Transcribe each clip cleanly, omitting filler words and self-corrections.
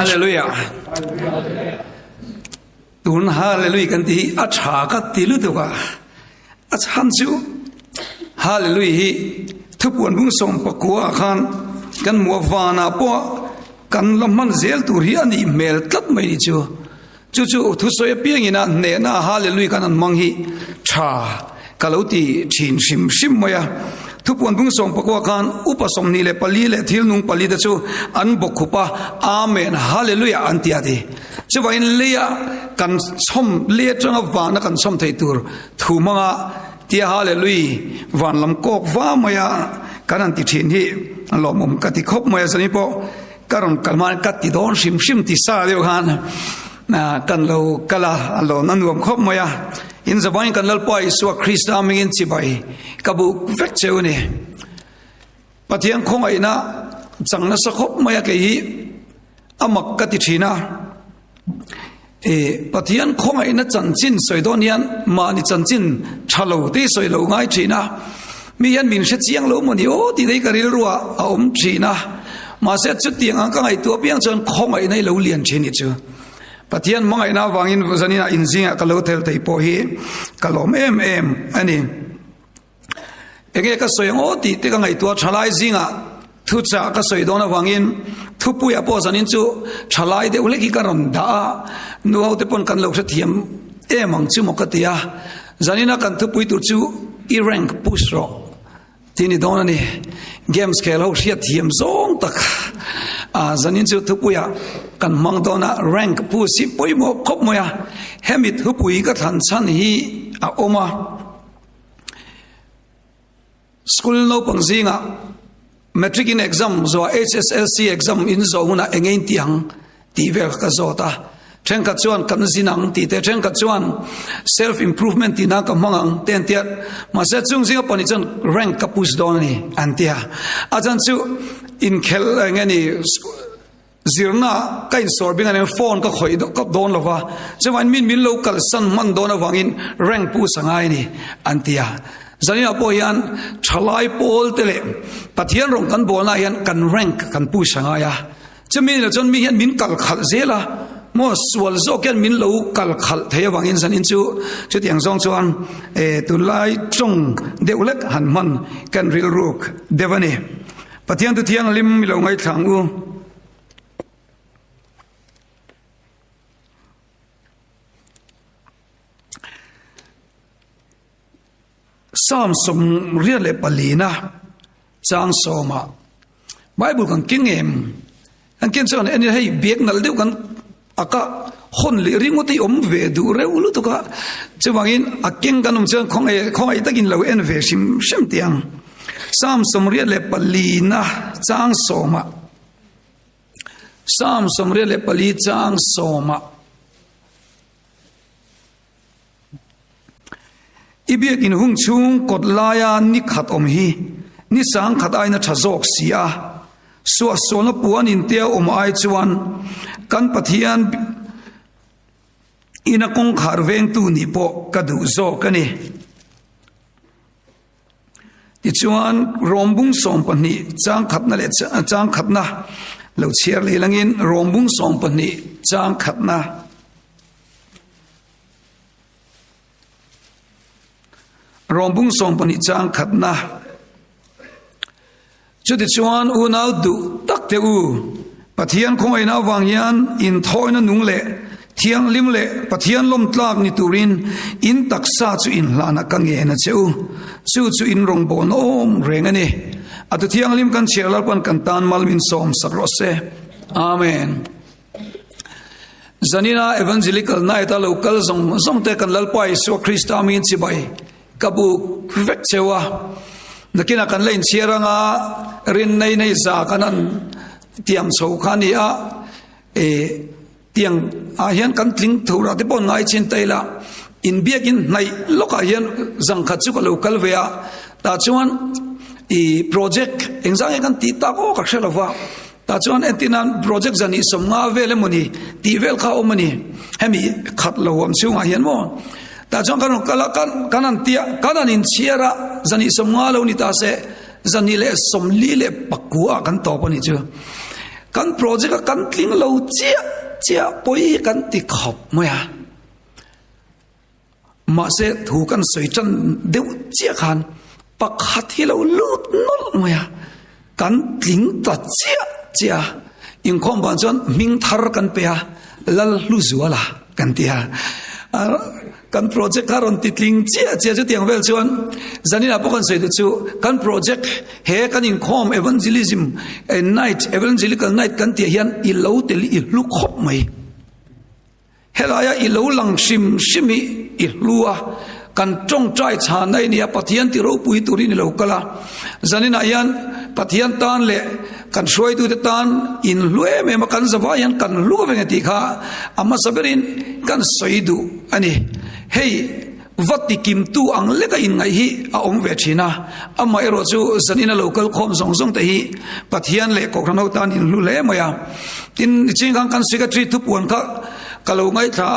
Hallelujah. Tun hallelujah kan ti acha ka tilu tu ka achan chu hallelujah hi thupuan bung som pakua khan kan muwana po kan lamman zel tur hi ani mel tlat mai ni chu thu soya piang ina ne na hallelujah kan an mang hi tha kaloti chin sim moya thupuan bung som pakua khan upasom ni le pali le thil nung pali da chu an bokhupa amen hallelujah antiadi chuwain leya kan som le tang awana kan som thei tur thumanga tia hallelujah van lam kok wa maya kanan ti thin hi lomum ka ti khop maya sani po karon kalman ka ti don sim ti sa leo han na kan lo kala lo nanuam khop maya in zabain kan lalpai suwa krista mingin chibai kabu vek cheune pathian khong aina changna sakhop maya ke hi amak ka ti thina pathian khong aina chanchin soidonian mani chanchin thalo te soilo ngai thina mi yan min she chiang lo moni o ti dei karil ruwa a om thina ma se chu tiang ang ka ngai tu piang chon khong aina lo lian thini chu pathian mangai na wangin zanina inzinga kalotel tei po hi kalom em ani ege ka soyang o ti te ka ngai tu thalai zinga thu cha ka soidona wangin thu puya po zanin chu thalai de ule ki karam da nu au te pon kan lo sa thiam emang chu mokatia zanina kan thu pui tu chu I rank push ro tini dona ni games khelo hria thiam zong tak zanin chu thu puya kan mang dona rank pu si poimo khop moya hemit hu pui ka than chan hi a oma school no pangzinga metric in exam zo HSLC exam in zo una engein tiang ti vel ka zota chen ka chuan kan zinang ti te chen ka chuan self improvement ti na ka mangang ten tiat ma se chung zinga pani chon rank ka pus don ni antia ajan chu in khel ngani zirna kain sorbing an phone ka khoi do kap don lova chawan min local san man don awangin rank pu sangai ni antia zanina po yan thalai pol tele pathian rong kan bolna yan kan rank kan pu sangaya chamin la chon mi yan min kal khal zela mo swal zo ken min lo kal khal thaya wangin zanin chu tiang zong chuan tu lai chung deulek han man kan ril ruk devani pathian tu thiang lim mi lo ngai thang u Psalm som riale palina chang soma Bible kan kingem an ken chon ani hei bek nal deu kan aka hon li ringuti om ve du re ulu to ka chewangin akeng kanum chang khong ai takin lo en ve sim tiang Psalm som riale palina chang soma Psalm som riale pali chang soma Ibiak in hung chung kot laya ni khat om hi ni sang khat ai na thazok sia so na puan in tia om ai chuan kan pathian ina kong khar veng tu ni po kadu zo kani ti chuan rombung som pani chang khat na le chang khat na lo chiar le langin rombung som pani chang khat na rombung som pani chang khatna chuti chuan u nau du tak te u pathian khoi na wangyan in thoina nung le thiang lim le pathian lom tlak ni turin in taksa chu in hlana ka nge na chu in rong bon om rengani atu thiang lim kan cherlar pan kan tan malmin som sarose amen zanina evangelical naita local zong te kan lalpai so krista min chibai kabu vek chewa nakina kan lein chieranga rin nei za kanan tiam chho khani a tiang a hian kan tling thura te pon ngai chin taila in biakin nai loka hian zang kha chu ka local vea ta chuan project engzang kan ti ta ko ka shelawa ta chuan entinan project zani somnga vele moni ti vel kha omani hemi khat lawam chunga hian mo ta chong kanan tia kanan in chiara zani somnga lo ni ta se zani le somli le pakua kan to pani chu kan project kan tling lo chia poi kan ti khop moya ma se thu kan soi chan deu chia khan pakhat hi lo lut nol moya kan tling ta chia in khom ban chon ming thar kan pe lal lu zuala kan tia kan project karon titling chia chu tiang vel chuan zanina pokan sei chu kan project he kan in khom evangelism a night evangelical night kan tia hian I lo tel I lu khop mai helaya I lo lang shimi I lua kan tong trai cha nai nia pathian ti ro pui turi ni lo kala zanina yan pathian tan le kan shroi tu tan in lue me ma kan zawa yan kan lu ve ti kha amma saberin kan soidu ani hey vati kim tu ang leka in ngai hi a om ve thina amma ero chu zanina local khom zong te hi pathian le ko khanau tan in lu le maya tin chingang kan secretary tu puan kha kalo ngai tha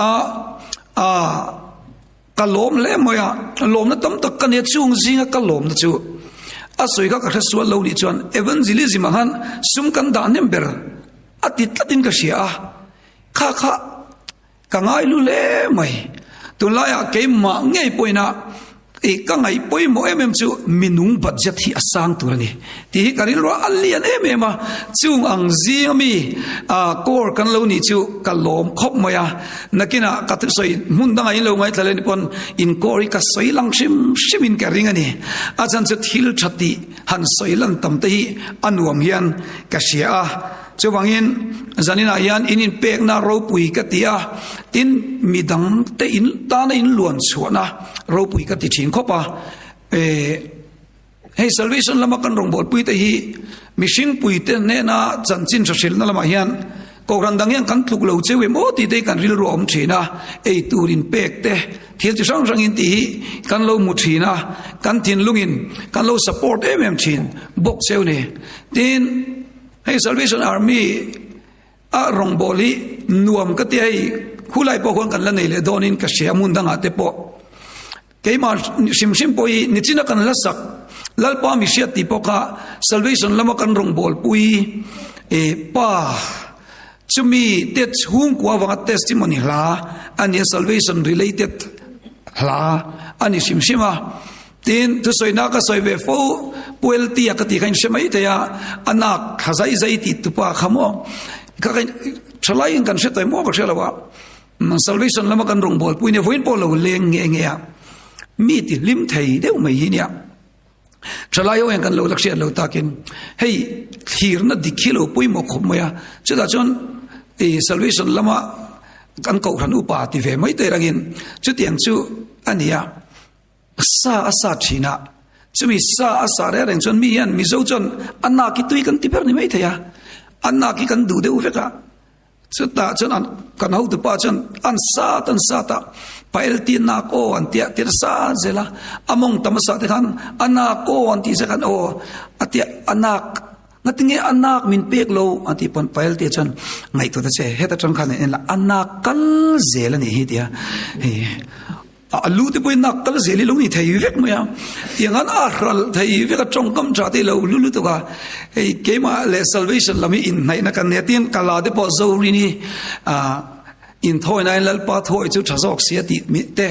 kalom le maya lom na tam tak kan ye chung zinga kalom na chu asoi ka khaswa lo ni chuan evangelism han sum kan da nember atit latin ka sia kha ka ngai lu le mai tulaya ke ma ngei poina e ka ngai poi mo chu minung budget hi asang turani ti hi karil ro alian ma chung ang zimi kor kan lo ni chu kalom khop moya nakina ka soi mundanga in lo ngai thalen pon in kori ka soi lang shimin ka ringani achan chu thil thati han soilan tamte hi anuam hian ka sia chu wangin zanina yan inin pek na ro pui ka tia tin midang te in ta na in luan chuana ro pui ka ti thin khopa hey salvation lama kan rong bol pui te hi mishing pui te ne na chanchin thashil na lama hian ko randang yang kan tluk lo chewe mo ti te kan ril ro om thina ei turin pek te thil chi sang in ti kan lo mu thina kan thin lungin kan lo support thin bok cheu ne tin hey Salvation Army a rong boli nuam ka ti ai khulai po kon kan la nei le donin ka sia mun danga te po keima sim poi ni china kan la sak lalpa mi sia ti po ka Salvation lama kan rong bol pui pa chumi te chung kwa wanga testimony la ani salvation related la ani simsima tin tu soina ka soive fo puelti akati kain semai te ya anak khazai zai ti tu pa khamo ka kain chalai kan se tai mo ka selawa salvation lama kan rong bol puine voin pol lo leng nge ya mi ti lim thei deu mai hi nia chalai yo kan lo laksia lo takin hey thir na dikhilo pui mo khom ya chuda chon salvation lama kan ko khan upa ti ve mai te rangin chu tiang chu ania asa thina chumi asa re reng chon mi yan mi zo chon anna ki tui kan ti per ni mai thaya anna ki kan du de u veka chuta chon an kan ho tu pa chon an sa ta pail ti na ko an tia tir sa zela among tamasa te khan anna ko an ti se kan o atia anak ngatinge anak min pek lo ati pon pail ti chon ngai to ta che heta chon khan en la anak kal zela ni hi tia alu te poi nakal zeli lo ni thei vek moya tiangan aral thei vek chong kam cha te lo lulu to ka ei kema le salvation lami in nai na kan netin kala de po zo ri ni in thoi nai lal pa thoi chu thazok sia ti mi te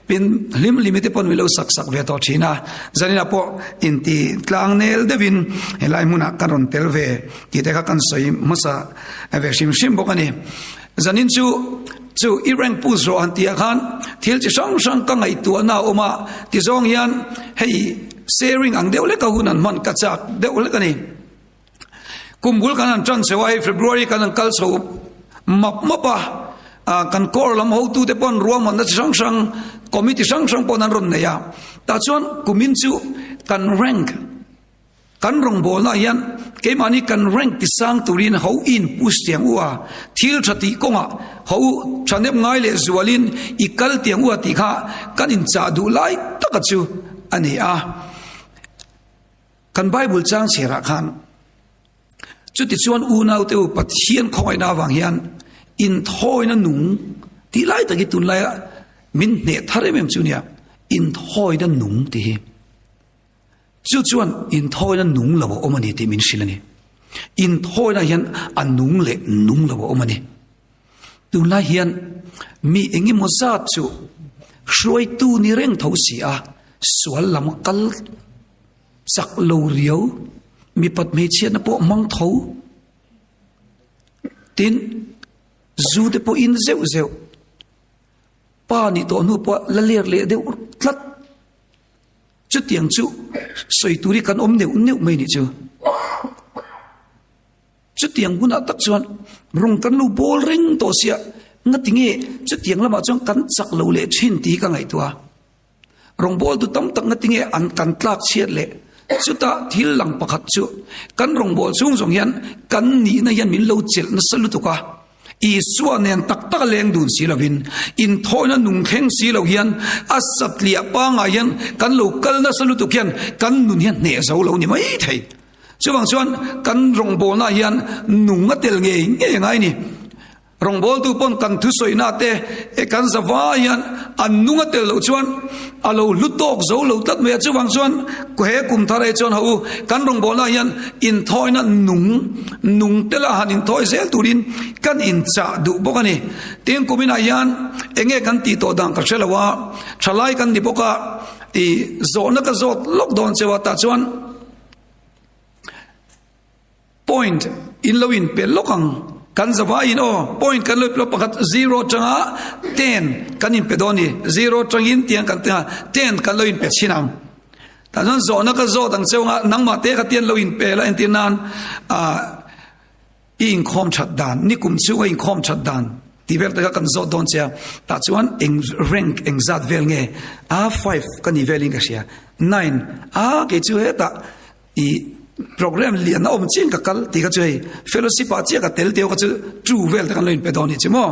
pin limite pon milo sak ve to thina zanina po in ti tlang nel devin helai muna karon telve ki te ka kan soi masa ave shim bokani zanin chu irang puzro antia khan thil chi sang ka ngai tu na oma ti zong yan hey sharing ang deule ka hunan man ka chak deule ka ni kumbul kan chan sewai February kan kal so mapa kan kor lam ho tu te pon ruam man sang committee sang pon an ron ne ya ta chon kumin chu kan rank kan rong bol na yan ke mani kan rank ti sang turin ho in push tiang wa thil thati konga ho chanem ngai le zualin ikal tiang wa ti kha kan in cha du lai takachu ani kan bible chang sera khan chuti chuan u nau te pathian khoi na wang hian in thoi na nung ti lai ta ki tun lai min ne thare mem chunia in thoi na nung ti chuan in thoi na nung lo omani ti min silani in thôi na hian anung le nung lo omani tu la hian mi engi mo za chu shroi tu ni reng tho si a sual lam kal sak lo riau mi pat me chian na po mang tho tin zu te po in zeu zeu pa ni to nu po la ler le de tlat chu tiang chu soi turi kan om neu neu mai ni chu chu tiang buna tak chuan rung kan lu bol ring to sia ngatinge chu tiang lama chong kan chak lo le thin ti ka ngai tua rong bol tu tam tak ngatinge an kan tlak chiat le chuta thil lang pakhat chu kan rong bol chung jong hian kan ni na hian min lo chel na salu tu ka i suan nen tak tak leng dun si lovin in thoina nung kheng si lo hian asat lia pa nga hian kan lo kal na salu tu khian kan nun hian ne zo lo ni mai thei chuwang chuan kan rong bol na hian nung atel nge nge ngai ni rong bol tu pon kan thu soi na te e kan zawa hian an nung atel lo chuan alo lutok zo lo tat me chuwang chuan ko he kum thare chuan ho kan rong bol na hian in thoina nung tela han in thoi zel turin kan in cha du bokani ten kumina hian enge kan ti to dang ka chelawa thalai kan di boka i zona ka zot lockdown chewa ta chuan point in lowin pe lokang kan zawa in o point kan lop pakhat 0 changa 10 kan in pedoni 0 changin tiang kan ta 10 kan loin pe chinam ta zon zona ka zo dang chewa nangma te ka tian loin pe la entin nan in khom chat dan ni kum chu in khom chat dan ti vel ta kan zo don cha ta chuan eng rank eng zat vel nge a 5 kan ni veling ka sia 9 a ke chu heta i program lian na om chin ka kal ti ka chei fellowship a chia ka tel teo ka chu true vel ta kan loin pe doni chimo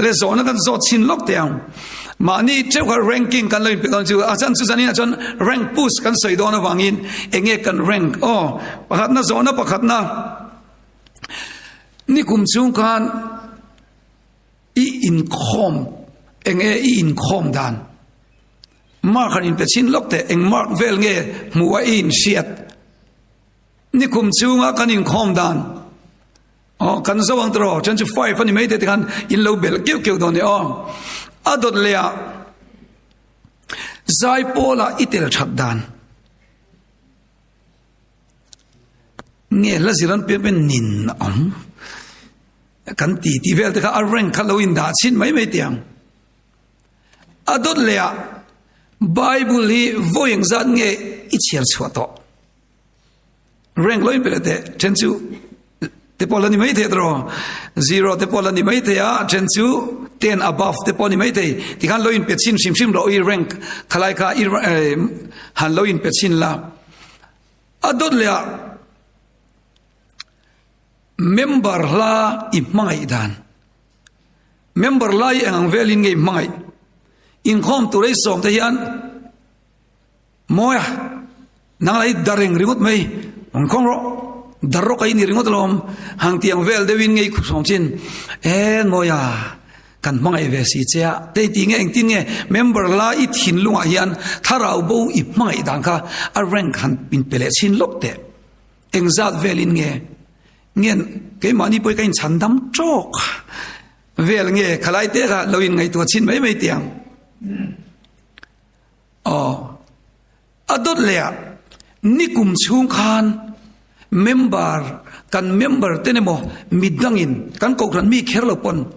le zona kan zo chin lok teang mani cheu ka ranking kan loin pe don chu a chan chu zanin a chon rank push kan sei don awangin enge kan rank pakhat na zona pakhat na ni kum chung kan i in khom enge i in khom dan mark kan in pe chin lok te eng mark vel nge muwa in shiat ni kum chunga kan in khom dan kan zawang tro chan chu 5 ani mai te kan in lo bel keu keu don ni adot lea zai pola itel that dan nge la ziran pe nin kan ti vel te ka arrank khaloin da chin mai tiang adot lea bible hi voyeng zat nge ichial chhuato rank loin pelete chenchu te polani mai the dro 0 te polani mai the a chenchu 10 above te polani mai the ti kan loin pe chin sim lo i rank khalai ka han loin pe chin la adot lea member la i mai dan member la i ang velin nge mai in khom tu rei som te hian moya nang lai dareng ringot mai ong khong ro darro kai ni ringot lom hang tiang vel de win ngei khu som chin moya kan mangai ve si cha te ti nge eng tin nge member la i thin lunga hian tharau bo i mai dang kha a rank han pin pele chin lok te eng zat velin nge ngen ke mani poi kain chandam chok vel nge khalai te ga loin ngai to chin mai tiang adot lea nikum chung khan member kan member tenemo midangin kan kokran mi kherlopon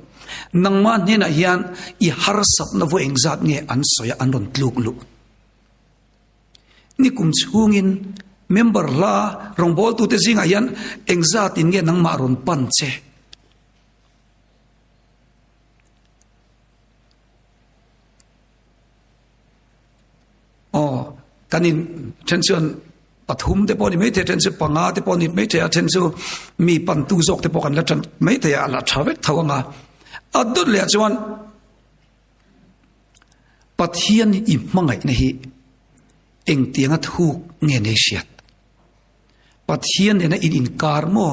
nangma nena hian i harsap na vo engzat nge an soya anon tluk lu nikum chungin member la rongbol tu te zinga hian engzat in nge nangma ron panche kanin tension pathum te poni mai the tension panga te poni mai the tension mi pan tu zok te pokan la chan mai the ala thawek thawanga adut le chuan pathian i mangai na hi eng tianga thuk nge ne siat pathian ne na in karmo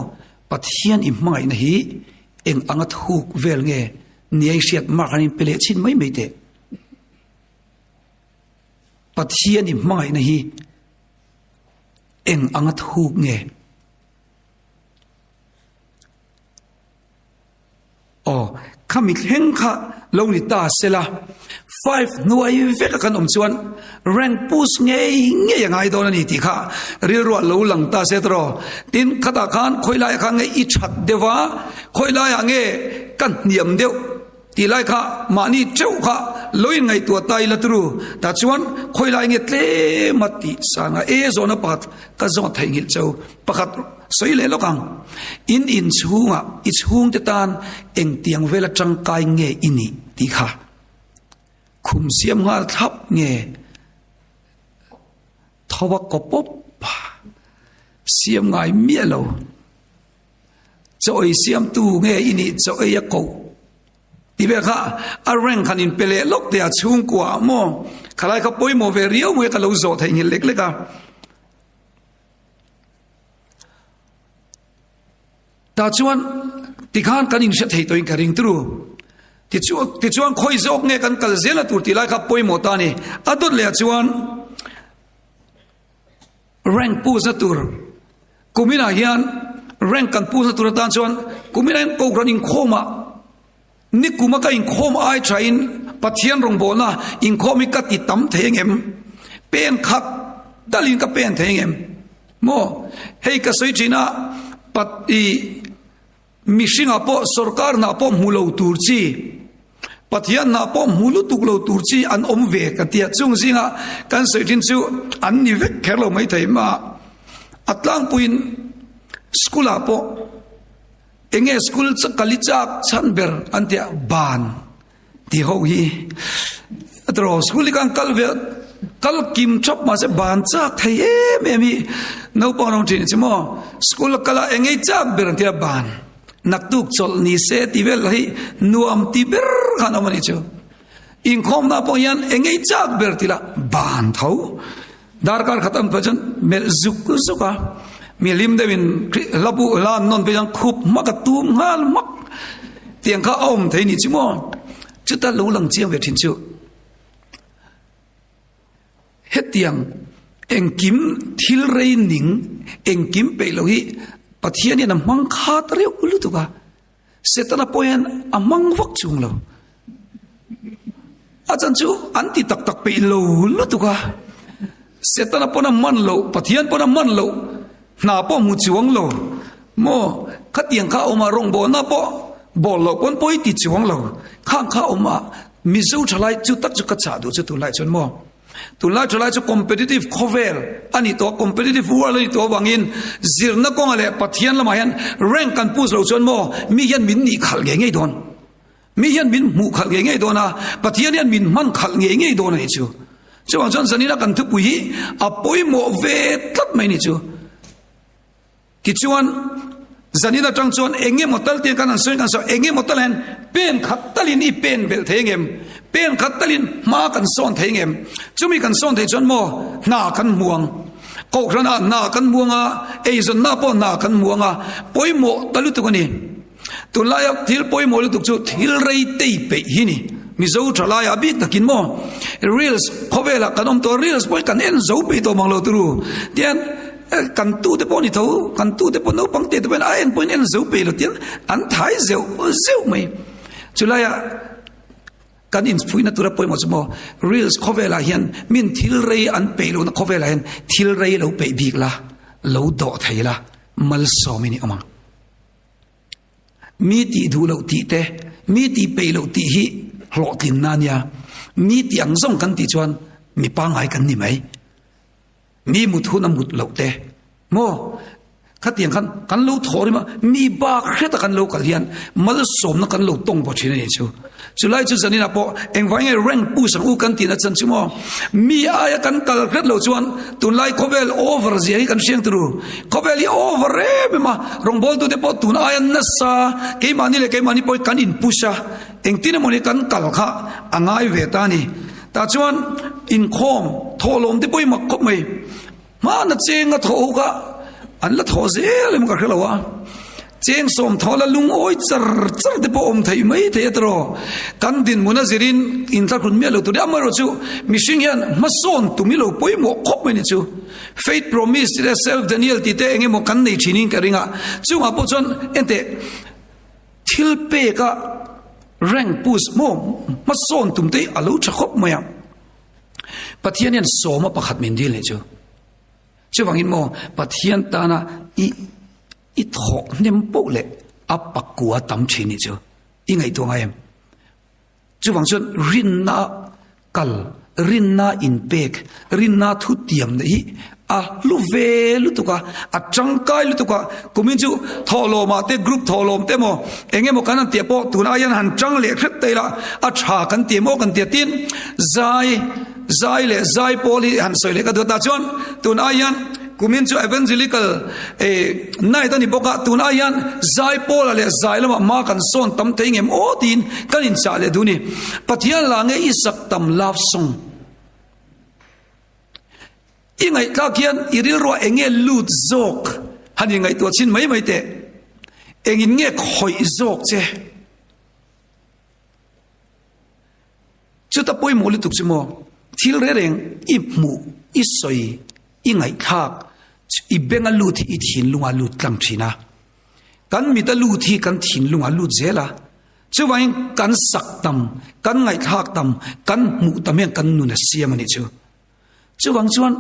pathian i mangai na hi eng anga thuk vel nge niai siat ma kanin pele chin mai te pathian i mangai na hi eng angat huk nge khami heng kha lo ni ta sela 5 nuai veka kan chuan rank push nge ngai don ani ti kha ril ro lo lang ta se tro tin khata khan khoilai kha nge I that dewa khoilai ange kan niam deu ti lai kha mani cheu kha loi ngai tu tai la tru ta chuan khoilai nge tle mati sanga e zona pat ka zo thai ngil cheu pakhat soi le lokang in chunga I chung te tan eng tiang vela tang kai nge ini ti kha khum siam ngal thap nge thowa kopop siam ngai mielo choi siam tu nge ini choi ya ko ti be kha a reng khan in pele lok te a chung kwa mo khalai kha poi mo ve rio mo ka lo zo thai ngil lek leka ta chuan ti khan kan in sha thei toin ka ring tru ti chuan khoi zok nge kan kal zela tur ti lai kha poi mo ta ni adot le chuan rank pu za tur kumina hian rank kan pu za tur ta chuan kumina ko ran in khoma ni kuma ka in khom ai train pathian rong bona in khomi ka ti tam thengem pen khat dalin ka pen thengem mo hei ka soi china pati mishinga po sarkar na po mulo turchi pathian na po mulu tuklo turchi an omve ka tia chung zinga kan soi tin chu an ni vek kherlo mai thai ma atlang puin skula po enge school kalichak chanber antia ban ti ho hi atro school kan kalve kal kim chop ma se ban chak thai me mi no pawrong tin chimo school kala enge chak ber antia ban naktuk chol ni se ti vel hi nuam ti ber khana mani chu in khom na po yan enge chak ber tila ban thau darkar khatam pajan mel zuk zuka mi lim devin labu lan non pe jang khup makatum ngal mak tiang kha om thei ni chimo chuta lo lang chiang ve thin chu hetiang engkim thil rei ning engkim pe lo hi pathian na mang kha tare ulu tu ka setana poyan amang wak chung lo achan chu anti tak tak pe lo lu tu ka setana pona man lo pathian pona man lo na po mu chuang lo mo khatiang kha oma rong bo na po bol lo kon poi ti chuang lo khang kha oma mi zo thalai chu tak chu ka cha du chu tu lai chon mo tu lai thalai chu competitive khovel ani to competitive world ani to wangin zirna kong ale pathian lama yan rank kan pus lo chon mo mi yan min ni khal ge ngei don mi yan min mu khal ge ngei don a pathian yan min man khal ge ngei don ani chu chuang chon sanina kan thu pui a poi mo ve tlat mai ni chu kichuan zanida tang chuan enge motal te kan an soi kan so enge motal hen pen khattalin I pen bel thengem pen khattalin ma kan son thengem chumi kan son thei chon mo na kan muang ko rana na kan muanga ei zon na po na kan muanga poimo talu tu ni tu la ya thil poimo lu tu chu thil rei tei pe hini mi zo thala ya bit takin mo reels khowela kanom to reels boy kan en zo pe to manglo tru tian kan tu te poni tho kan tu te pono pangte te ben aen point en zo pe lo tian an thai zeu mai chulaya kan in puina tura poimo mo reels khowela hian min thil rei an pe lo na khowela hian thil rei lo pe bik la lo do thaila mal so mini ama mi ti du lo ti te mi ti pe lo ti hi hlo tin nania mi ti ang zong kan ti chuan mi pa ngai kan ni mai mi mut hu na mut lo te mo khatiang kan lo thori ma mi ba kheta kan lo kalian mal som na kan lo tong bo thina ni chu chulai chu zanina po engwang e rank pu sang u kan ti na chan chumo mi aya kan kal kret lo chuan tun lai khovel over zi kan siang tru khovel over e ma rong bol tu de po tun aya na sa ke mani le ke mani po kan in pusha engtina moni kan kal kha angai ve ta ni ta chuan in khom tholom de poi mak khop mai ma na chenga tho ga an la tho zel em ka khelawa cheng som thola lung oi char char de po om thai mai the tro kan din munazirin in ta kun melo tu amaro chu mishing yan mason tu milo poi mo khop mai ni chu faith promise to self Daniel ti te enge mo kan nei thinin ka ringa chunga po chon ente thil pe ka rang pus mo ma son tum te alu chakop maya pathian yan so ma pakhat min dil le chu wangin mo pathian ta na i thok nem po le apakua tam chini chu ingai to ngai em chu wang chun rinna kal rinna in pek rinna thu tiam nei a lu ve lu tuka a changkai lu tuka kumin chu tholo ma te group tholom te mo enge mo kanan te po tuna yan han chang le khet te la a tha kan te mo kan te tin zai le zai poli han soi le ka do ta chon tuna yan kumin chu evangelical nai ta ni boka tuna yan zai pola le zai lama ma kan son tam te ngem o tin kan in cha le duni pathian la nge isak tam love song ingai ka kian iril ro enge lut zok hani ngai to chin mai te engin nge khoi zok che chu ta poi mo li tuk chimo thil re reng i mu i soi ingai khak i benga lut i thin lunga lut tlang thina kan mi ta lut hi kan thin lunga lut zela chu wain kan sak tam kan ngai khak tam kan mu tamen kan nu na siam ani chu wang chuan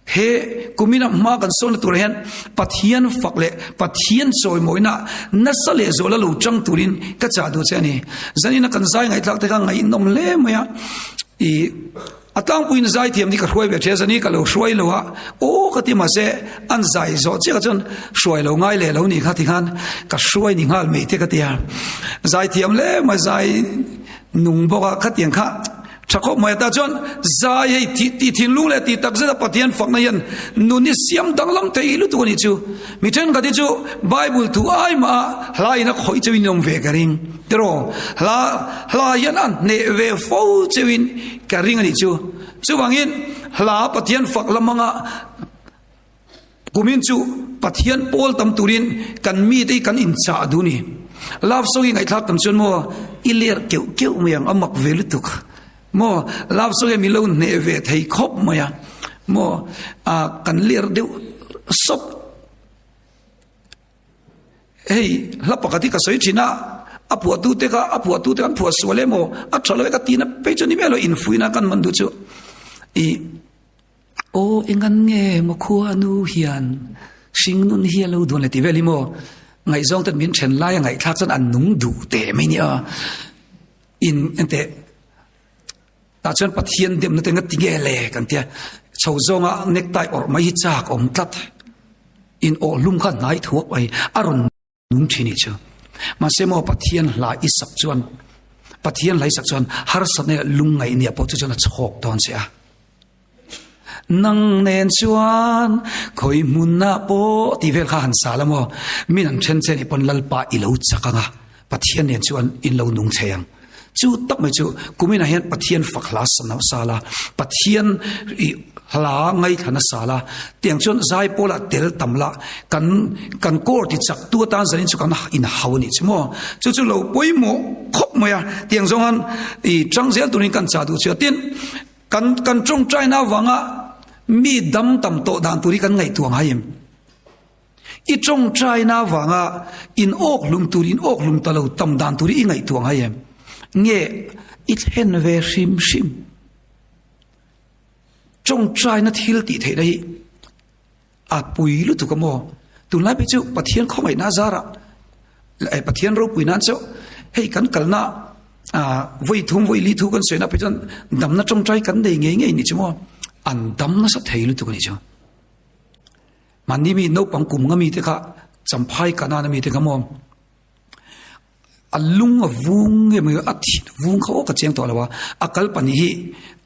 he kumina ma kan son tur hen pathian fakle pathian choi moina nasale zola lo chang turin ka cha do chani zanina kan zai ngai tlak te ka ngai nom le maya i atang puin zai thiam ni ka hruai be che zani ka lo hruai lo o ka ti ma se an zai zo che ka chon hruai lo ngai le lo ni kha ti khan ka hruai ni ngal me te ka tia zai thiam le ma zai nung bo ka khatiang kha chakop mai ta chon zai ti thin lu le ti tak za pathian fak na yan nu ni siam dang lam te ilu tu ni chu mi chen ka ti chu bible tu ai ma hlai na khoi chewin nom ve garing tero hla yan an ne ve fo chewin ka ring ani chu wangin hla pathian fak lamanga kumin chu pathian pol tam turin kan mi te kan in cha du ni love song ngai thak tam chon mo iler keu myang amak velu tuk mo love song mi lo ne ve thei khop maya mo kan ler deu sop hey la pakati ka soi china apua tu te kan phua swale mo a thalo ka tina pe choni melo infuina kan mandu chu i o engan nge mo khua nu hian sing nun hi lo don le ti veli mo ngai zong tan min chen lai ngai thak chan an nung du te mai ni a in ente ta chen pathian dem na te nga tinge le kan tia chho zonga nektai or mai chak om tlat in o lum kha nai thuak ai aron nung thini chu ma se mo pathian la isak chuan pathian lai sak chuan har sane lung ngai nia po chu chana chok don se a nang nen chuan khoi mun na po ti vel kha han salamo min an chen chen ipon lalpa ilo chakanga pathian nen chuan in lo nung cheyang chu tak mai chu kumina hian pathian fakla sanam sala pathian hla ngai thana sala tiang chon zai pola tel tamla kan kor ti chak tu tan zanin chu kan in hawni chmo chu lo poimo khop moya tiang zongan I changzel tunin kan cha du chu tin kan trong china wanga mi dam tam to dan turi kan ngai tuang hayem I trong china wanga in ok lum turin ok lum talo tam dan turi ngai tuang hayem nghe ít hen về sim trong trai nó thiếu tỷ thế đấy bùi lúc tụi mò tụi lại bị chịu pathian không phải na ra lại pathian râu bùi nan chịu hay cắn cắn na vui thung vui lý thu con sợi na bị chân đâm nó trong trai cắn đầy nghe nhỉ chứ mò ăn đâm nó sắp thấy lúc tụi này chứ mà ni mi nấu bằng cùng ngami thế cả chấm phai cả na mi thế cả mò alung vung nge me athi vung kho ka cheng to lawa akal pani hi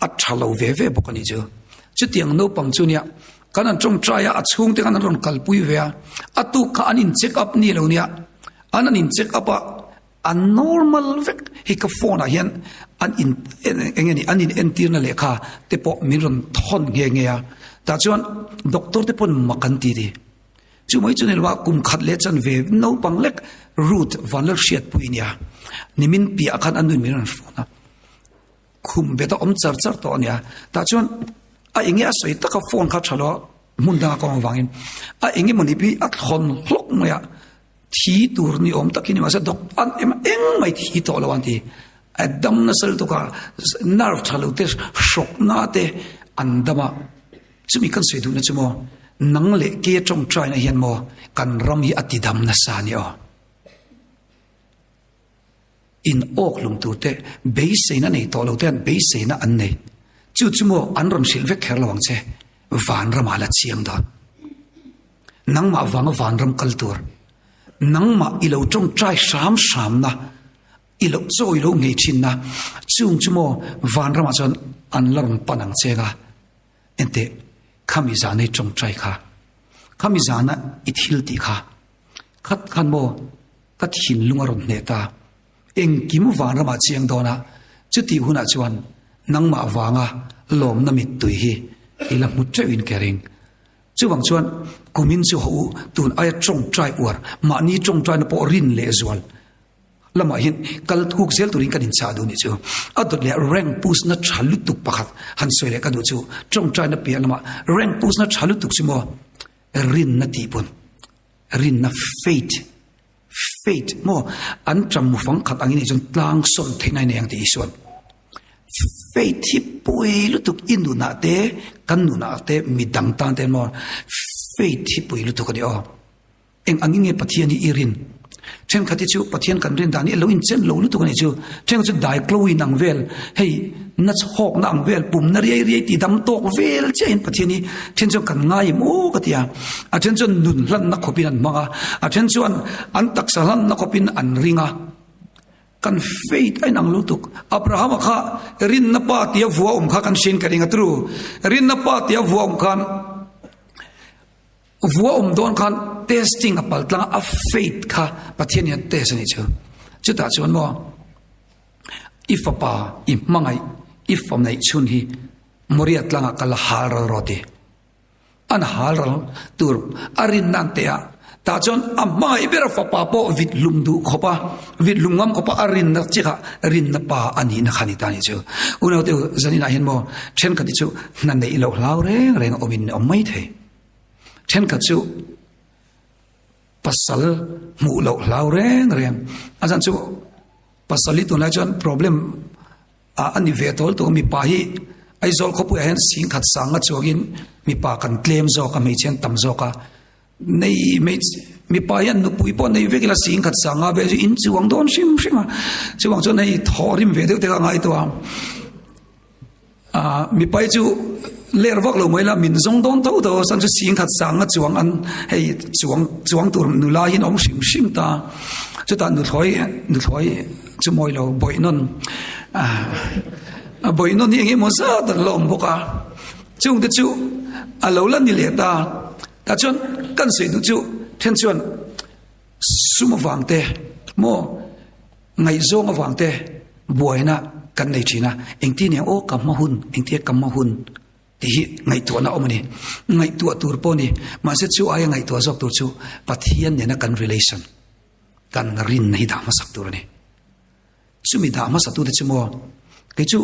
athalo ve ve bokani chu tiang no pang chu nia kana trong traya achung te kana ron kalpui ve atu ka anin check up ni lo nia anin check up a normal vek hi ka phone a hian an in engeni anin entirna lekha te po min ron thon nge nge ya ta chuan doctor te pon makanti di chu mai chu nelwa kum khat le chan ve no pang lek root vanal shiat puinia nimin pi akhan anu miran fona khum beta om char to nia ta chon a inge a soi taka phone kha thalo munda ko wangin a inge moni pi a thon hlok moya thi tur ni om takini ma sa dok an em eng mai thi to lawan ti adam na sal to ka nerve thalu te shock na te andama chumi kan sei du na chumo nang le ke trong trai na hian mo kan ram hi atidam na sa ni o in ok lung tu te be sei na nei to lo ten be sei na an nei chu chumo an ram sil vek kher lawang che van ram ala chiam don nang ma wang van ram kaltur nang ma ilo trong trai sam na ilo zo ilo ngei chin na chung chumo van ram chon an lam panang chega ente khami zane trong trai kha khami zana ithil ti kha khat khan mo ka thin lunga ron ne ta eng kim van ram chiang dona chuti huna chuan nang ma wanga lom na mit tui hi ila mu trewin kering chuwang chuan kumin chu ho tun aya trong trai war ma ni trong trai na po rin le zual lama hin kal thuk zel turin kan in cha du ni chu adot le rank pus na chalu tuk pakhat han soile ka du chu trong trai na pia lama rank pus na chalu tuk chimo rin na ti pun rin na fate mo an tram mu fang khat angin chon tlang son theinai ne ang ti ison fate hi pui lu tuk inu na te kan nu na te midang tan te mo fate hi pui lu tuk ni o eng angin nge pathian ni irin chen khati chu pathian kan rin dani lo in chen lo lu tuk ni chu chen chu dai kloi nang vel hei na chok nang vel pum na ri ti dam tok vel chen pathian ni chen chu kan ngai mo ka tia a chen chu nun lan na khopin an manga a chen chu an taksalan na khopin an ringa kan faith ay nang lutuk Abraham kha rin na pa tia vuwa kha kan shin ka ringa tru rin na pa tia vuwa khan vuwa don khan testing apal tlang a faith kha pathian ya test ni chu ta chuan mo if pa im mangai if from nei chun hi moriat langa kal haral roti an haral tur arin nan te ta chon amma ibera fa pa po vit lum du khopa vit lungam khopa arin na chika rin na pa ani na khani ta ni chu uno te zani na hin mo chen ka ti chu nan nei lo hlaw reng omin omai the chen ka chu pasal mu lo hlaw reng azan chu pasali tu na chon problem ani ve tol to mi pa hi ai zol khopu hen sing khat sanga chogin mi pa kan claim zo ka mai chen tam zo ka nei mi pa yan nu pui po nei vekila sing khat sanga ve in chuang don sim chuang cho nei thorim ve de te ka ngai to mi pai chu ler vak lo moila min zong don to san chu sing khat sanga chuang an hei chuang tur nu la hin om sim ta chu ta nu thoi chu moi lo boinon boinon ni nge mo sa ta lom boka chung de chu alo lan ni le ta chon kan sei du chu then chuan suma wangte mo ngai zong wangte boina kan nei china engti ne o kam hun engti kam hun ti ngai to na omani ngai tu tur po ni ma se chu aya ngai to zok tur chu pathian ne na kan relation kan rin nei da ma sak tur ni chumi da ma sa tu de chumo ke chu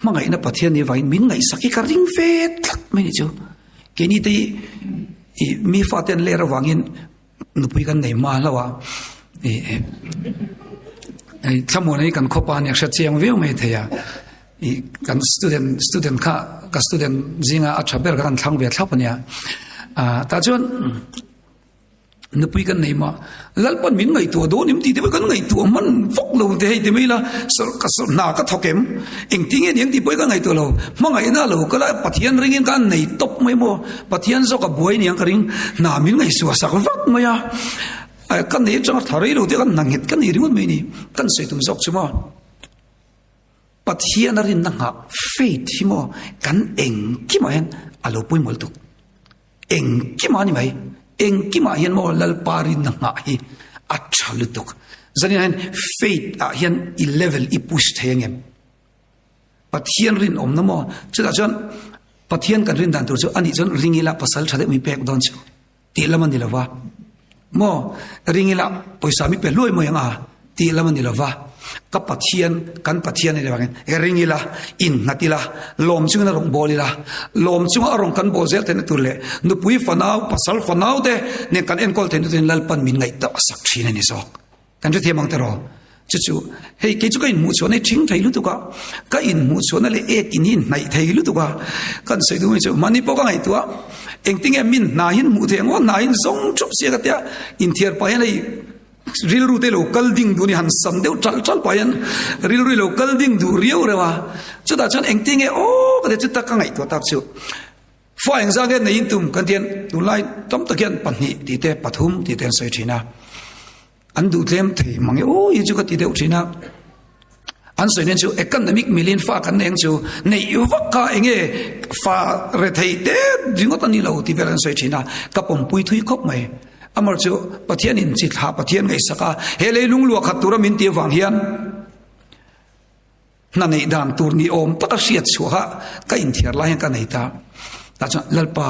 mangai na pathian ni vain min ngai saki ka ring fet mai ni chu ke ni te mi faten le rawangin nupui kan nei ma lawa thamone kan khopa nek sha chiang veu mai theya kan student ka student zinga achaber kan thang ve thlapania ta chon nupui kan nei ma lalpan min ngai to do nim ti de kan ngai to man fok lo te hei te mai la so ka so na ka thokem eng ting en ti poi ka ngai to lo mangai na lo kala pathian ringin kan nei top mai mo pathian zo ka boi niang ka ring na min ngai su sa ka vak maya kan nei chang tharai lo te kan nangit kan nei rimut mai ni kan sei tum zok chuma pathian rin na nga faith hi mo kan eng ki ma hen alo poi mol tu eng ki ma ni mai eng ki ma hian mo lal parin na nga hi acha lutuk zani hen faith hian i level i push thengem pathian rin om na mo chuda chon pathian kan rin dan tur chu ani chon ringila pasal thade mi pek don chu ti laman dilawa mo ringila poisa mi pe loi mo yang ti laman dilawa ka pathian kan pathian ni bangin eringila in natila lom chung na rong bolila lom chung arong kan bozel ten turle nu pui fanau pasal fanau de ne kan en kol ten tin lalpan min ngai ta sak thina ni sok kan je themang tero chu hei ke chu ka in mu chone thing thai lu tu ka in mu chone le ek in hin nai thai lu tu ka kan sei du chu mani po ka ngai tu engting em min na hin mu the ngo na hin zong chup sia ka tia in thier pa hen ei ril ru te lo kal ding du ni han sam deu chal pa yan ril ru lo kal ding du riu rewa chu da chan engting e o ka de chu ta ka ngai tu tak chu fa eng za ge nei tum kan tian tu lai tom ta kian pan hi ti te pathum ti ten sei thina an du tlem thei mangi o yi chu ka ti deu thina an soi nen chu economic million fa kan neng chu nei yu va ka enge fa re thei te jingot ani lo ti veran soi thina ka pom pui thui khop mai amar chu pathian in chi tha pathian ngai saka hele lung lu khat tura min ti wang hian na nei dan tur ni om taka siat chu ha ka in thiar la hen ka nei ta cha lalpa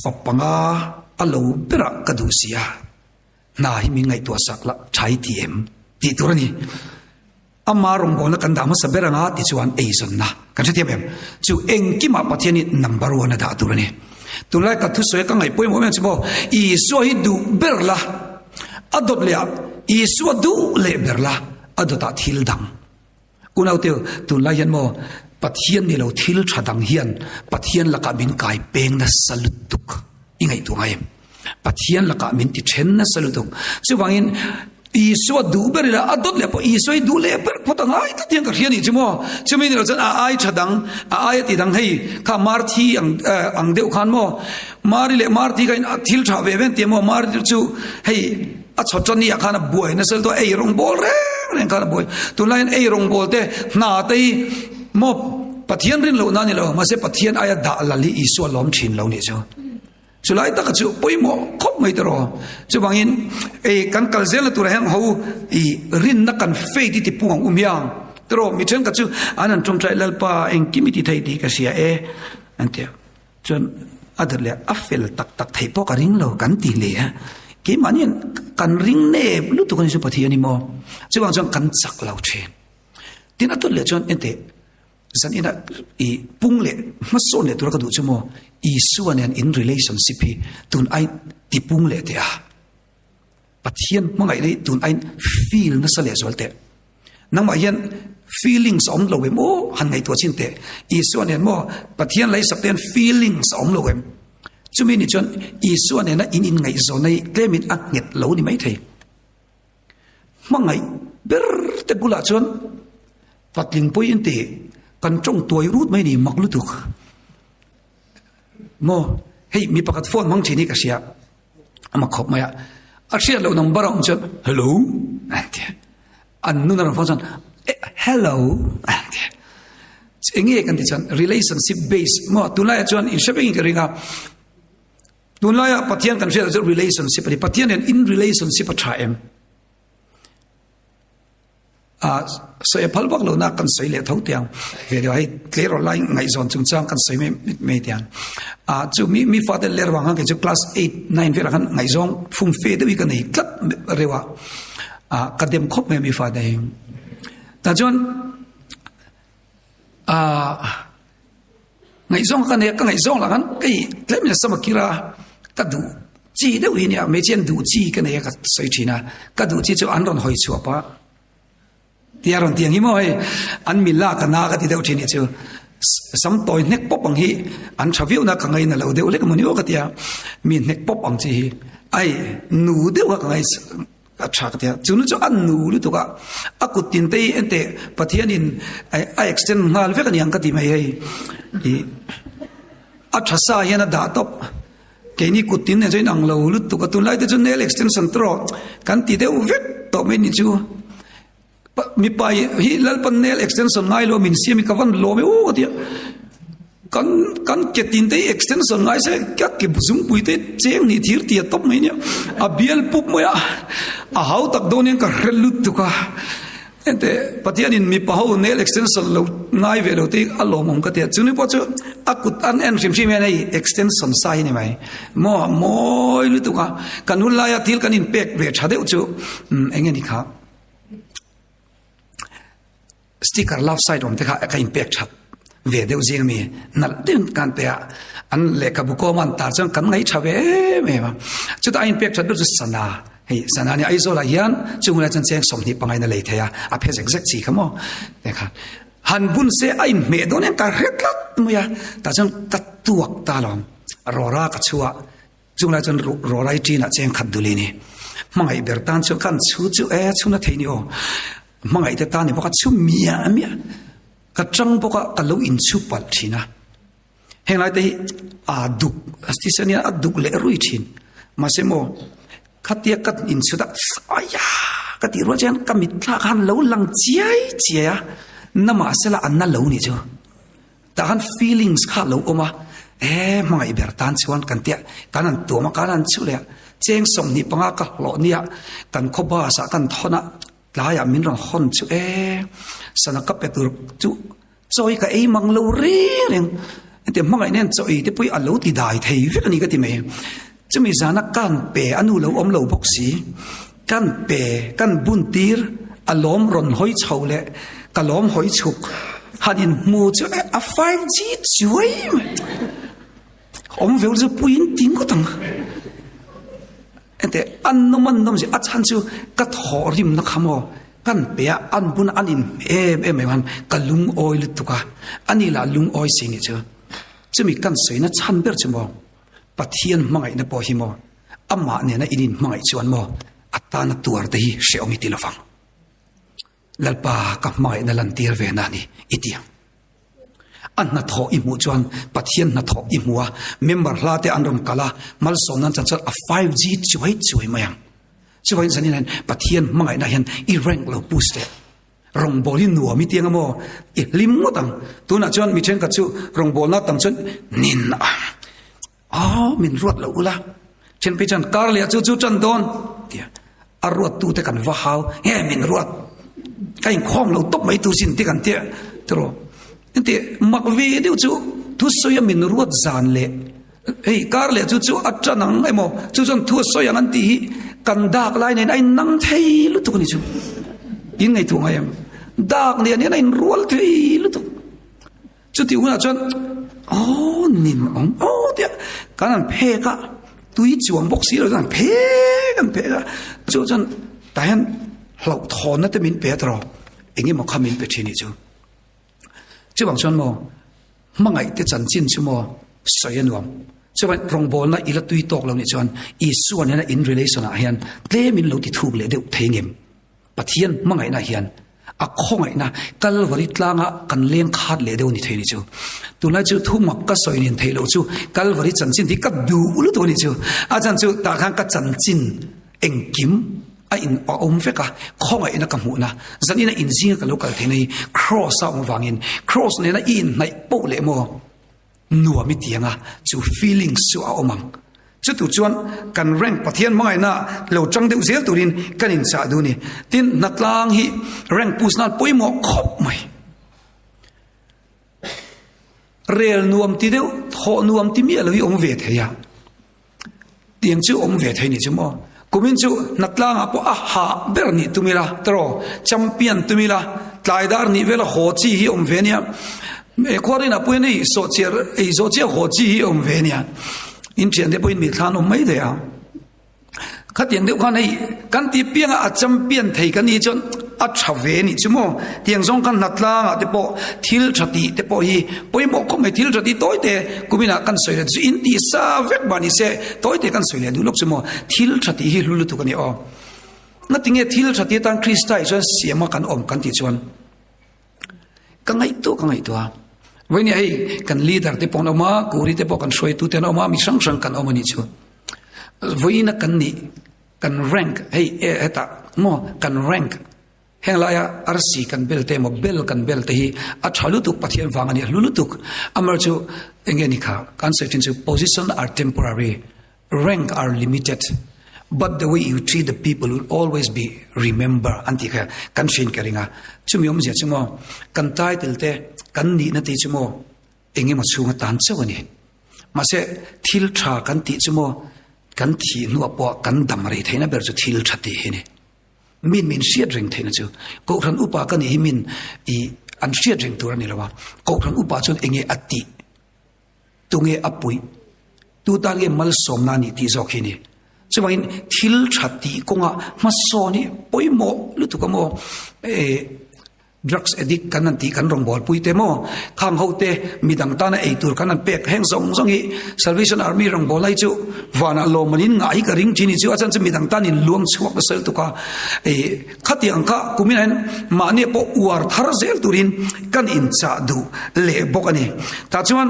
fapanga alo pera kadusia na hi mi ngai to sakla chai tiem ti turani amarong bona kan dama saberanga ti chuan eison na kan che tiam chu engki ma pathiani number 1 da turani tulai ka thu soi ka ngai poi mo men chibo I so hi du berla adot le I so du le berla adota thil dang unau te tulai yan mo pathian ni lo thil thadang hian pathian laka min kai peng na salutuk ingai tu ngai pathian laka min ti then na salutuk chu wangin iso du berila adot le po iso du le per potang ai ta tiang ka hiani chimo chumi ni lo chan ai chadang ai ti dang hei kha marthi ang deu khan mo mari le marthi kain thil tha ve ven te mo mar chu hei a chochon ni akhana boy na sel to ei rong bol re ren kana boy tu lain ei rong bol te na tai mo pathian rin lo na ni lo ma se pathian aya da lali iso lom thin lo ni chu chulai ta chu poimo khop mai tro chu bangin e kan kalzel tu rang ho I rin na kan fe ti puang umyang tro mi chen ka chu anan tum trai lalpa en kimiti thai di ka sia e ante chon adarle afel tak tak thai po ka ring lo kan ti le ke manin kan ring ne lu tu kan su pathi ani mo chu bang chon kan chak lau chen tin atul le chon ente san ina I pung le ma so le tu ka du chumo isuan and in relationship hi tun ai tipung le te a pathian mangai nei tun ai feel na sale zolte nang ma hian feelings om lo mo han ngai to chin te isuan and mo pathian lai sakten feelings om lo em chumi ni chon isuan and in ngai zo nei klemin ak nget lo ni mai thei mangai ber te bula chon patling poin te kan chong toy rut mai ni maklu tuk mo hei mi pakat phone mang chini ka sia ama khop maya asia lo number on chat hello ante annu na phone hello ante chinge kan ti chan relationship based mo tulaya chon in shopping ka ringa tulaya pathian kan share relationship pathian and in relationship a try em so e phalbak lo na kan sei le thau tiang ve ai clear online ngai zon chung chang kan sei me tiang chu mi father ler wang ke chu class 8 9 ve kan ngai zong phum fe de wi kan nei tlat rewa kadem khop me mi father ta jon ngai zong kan ne ka ngai zong la kan kai tlem ne samakira ka du chi de wi ne me chen du chi ka ne ka sei thina ka du chi chu an ron hoi chu pa tiaron tiang hi mo ai an mila ka na ka ti deu thini chu sam toy nek pop ang hi an thaviu na ka ngai na lo deu le ka munio ka tia mi nek pop ang chi ai nu deu ka ngai a tha ka tia chu nu chu an nu lu tu ka akut tin te ente pathian in ai extend ngal ve ka niang ka ti mai ai I a thasa yana da top ke ni kutin ne join ang lo lu tu ka tu lai te chu nail extension tro kan ti deu vet to me ni chu mi pai hi lalpan nail extension ngai lo min siam ka van lo me o dia kan ke tin te extension ngai se kya ke buzum pui te cheng ni thir ti top mai ne a bial pup moya a hau tak do ne ka relut tu ka ente patian in mi pau nail extension lo ngai ve lo te a lo mong ka te chuni po chu akut an en sim sim nei extension sai ni mai moi lu tu ka kanul la ya til kan in pek ve chade chu engen ni kha sticker love side om te kha ka impact chat ve deu jing mi nal tin kan te an le ka bu ko man ta chang kan ngai thawe me ma chu ta impact chat du sana hei sana ni ai zo la yan chung la chan cheng som ni pangai na le thaya a phe exact chi khamo te kha han bun se ai me don en ka retlat mu ya ta chang ta tuak ta lom rora ka chua chung la chan rorai ti na cheng khat duli ni mangai ber tan chu kan chu chu na thei ni o mangai te ta ni ba ka chu mia ka chang bo ka lo in chu pal thina heng lai te a duk astisania a duk le rui thin ma se mo khatia kat in chu da aya ka ti ro chen ka mit tha khan lo lang chiai chia nama sela an na lo ni chu ta han feelings kha lo oma mangai ber tan chuan kan tia kanan tu ma kanan chu le cheng som ni panga ka lo nia kan khoba sa kan thona laya min rong hon chu sana ka petur chu choi ka ei mang lo re reng te mangai nen choi te pui a lo ti dai thei ve ani ka ti me chumi zana kan pe anu lo om lo boxi kan pe kan bun tir alom ron hoi chhaule kalom hoi chuk hanin mu chu a 5G chui om vel zu puin ting ko tang ente an no man nom si a chan chu ka thorim na khamo kan pe an bun anin man kalung oil tuka ani la lung oil sing chu chumi kan soina chan ber chu mo pathian mangai na po hi mo amma ne na inin mangai chuan mo atana tuar de hi sheomi tilafang lalpa ka mangai na lan tir ve na ni itiang an na tho imu chuan pathian na tho imua member hlate anrom kala mal sonan chan a 5G chuai mayang chuai sanin pathian mangai na hian I rank lo boost rong bolin nuwa mi tiang mo I lim mo tang tuna chuan mi chen ka chu rong bol na tang chun nin min ruat lo ula chen pe chan kar le chu chan don tia a ruat tu te kan va hau min ruat kain khom lo top mai tu sin ti kan tia tro ente makve de chu tu soya min ruat zan le kar le chu atranang emo chu chon thu soya an ti kan dak lai nei ai nang thei lu tu ni chu in ngai tu ngai am dak ne ne in rual thei lu tu chu ti una chon nin ong dia kanan phe ka tui chuang bok si lo kan phe ka chu chon tahan hlau thon na te min pe tro engi mo khamin pe thini chu chu bang chon mo mangai te chan chin chu mo soyanuam chu ban rong bol na ila tui tok lo ni chon I suan na in relation a hian tle min lo ti thuk le de thengem pathian mangai na hian a khongai na kalvari tlanga kan leng khat le deu ni theini chu tuna chu thumak ka soinin theilo chu kalvari chanchin ti ka du ulu to ni chu a chan chu ta khang ka chanchin engkim a in om feka khongai na ka mu na zanina in zinga ka local thei cross out wangin cross ne na in nai po le mo nuwa mi tianga chu feelings chu a omang chu tu chuan kan rank pathian mai na lo chang deu zel turin kan in cha du ni tin natlang hi rank pusnal poimo khop mai rel nuam ti deu tho nuam ti mi alohi om ve theya tiang chu om ve thei ni chu mo kumin chu natlang apo a ha berni tumila tro champion tumila tlaidar ni vela ho chi hi om ve nia me khorina puini so che ho chi hi om ve nia in chen de poin mi than om mai de a khatiang de khan ei kan ti pianga a champion thei kan ni chon a thave ni chumo tiang zong kan natla te po thil thati te po hi poimo ko me thil thati toy te kumina kan soile chu in ti sa vek bani se toy te kan soile du lok chumo thil thati hi lulu tu kan ni o na tinge thil thati tan kristai chon siama kan om kan ti chon kangai to a when ai kan leader te pon oma kuri te po kan shoi tu te oma mi sang kan omani chu voina kan ni kan rank eta mo kan rank henglaya RC kan bel te mo bel kan bel te hi a thalu tu pathian wangani lulu tuk amar chu engeni kha concept in position are temporary rank are limited but the way you treat the people will always be remember antika kan shin karinga chumiom je chumo kan title te kan ni na ti chumo engi ma chunga tan chawani mase thil tha kan ti chumo kan thi nu apo kan dam rei thaina ber chu thil thati hini min siat ring theina chu ko thran upa kan hi min I an siat ring tur ani lawa ko thran upa chun enge ati tunge apui tu tan ge mal somna ni ti zokhini chumain thil thati konga masoni poimo lutukamo drugs addict kanan ti kan rong bol puite mo khang hote midang tana ei tur kanan pek heng song song hi Salvation Army rong bolai chu wana lo manin ngai ka ring chini chu achan chu midang tanin luang chuak ka sel tuka khati angka kumin ma ne po war thar zel turin kan in cha du le bokani ta chuan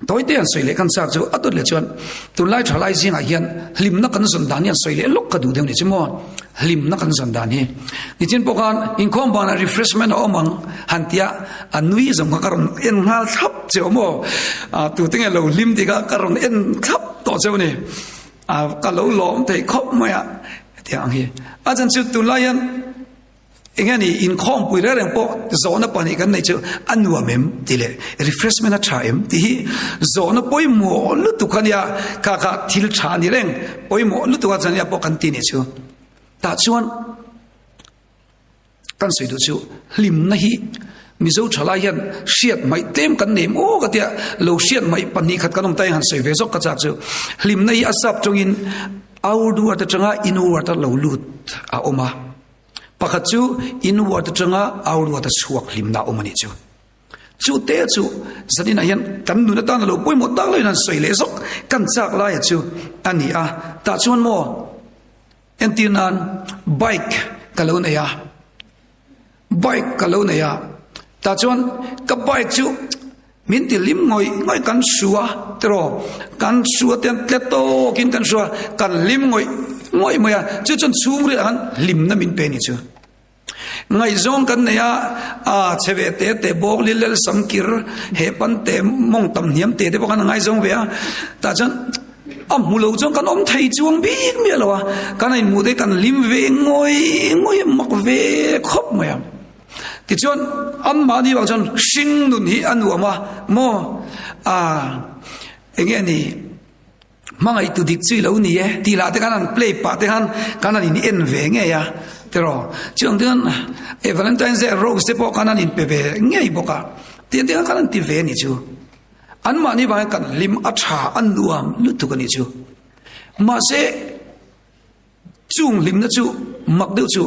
tối tiên soi lệ căn sát cho ắt le chuan tu lai thalai jing a hian lim na kan zon dan hian soi lệ lok ka du deu ni chimo lim na kan zon dan hi ni chin pokan in khom ban refreshment omang hantia anui zong ka karon en hal thap chemo tu tinga lo lim ti ka karon en thap to cheu ni ka lo lom te khop maya tiang hi ajan chu tu lai hian engani in khom pui ra reng po zona pani kan nei chu anwa mem tile refreshment a thaim ti zona poi mo lu tu khania ka thil tha ni reng poi mo lu tu chania po kan ti ni chu ta chuan kan sei du chu lim na hi mizo thala hian siat mai tem kan nem o ka tia lo siat mai pani khat kanom tai han sei ve zok ka chak chu lim na hi asap chungin audu ata changa inu ata lo lut a oma pakhachu in wat changa aur wat chuak limna omani chu te chu zanina hian kan nu na tan lo poi mo tak loin an soi le zok kan chak la ya chu ani a ta chuan mo entinan bike kalo na ya bike kalo na ya ta chuan ka bike chu min ti lim ngoi kan suwa tro kan suwa ten tleto kin kan suwa kan lim ngoi moya chu chon chung ri an lim na min pe ni chu ngai zong kan ya cheve te bok lil samkir he pan te mong tam niam te bokan ngai zong ve ta chan mulo zong kan om thai chuang bi mi lawa kan ai mu de kan lim ve ngoi mak ve khop moya ti chon an ma ni bang chon sing nun hi anu ma mo engeni mangai tu dik chui lo ni e ti la te kanan play pa te han kanan in en ve nge ya tero chung den Valentine's Day rose te po kanan in pepe nge boka ti te kanan ti ve ni chu an ma ni ba kan lim a tha an nuam lu tu kan ni chu ma se chung lim na chu mak deu chu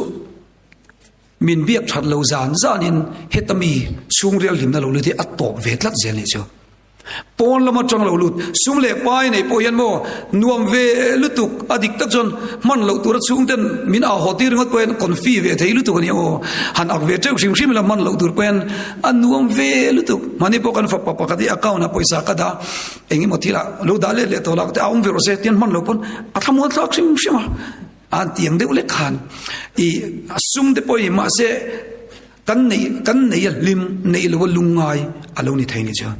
min biak that lo zan zanin hetami chung real lim na lo lu ti atop ve tlak zel ni chu pon lama chang lo lut sum le pai nei po yan mo nuam ve lutuk adik ta jon man lo tur chung ten min a hotir ngot pen konfi ve thei lutuk ni o han ak ve cheu sim la man lo tur pen an nuam ve lutuk mani po kan fa pa ka di account na poisa ka da engi motila lo dale le to la ta um ve rose ten man lo pon atham mo tlak sim an tiang de ule khan I sum de poi ma se kan nei lim nei lo lungai alo ni thai ni cha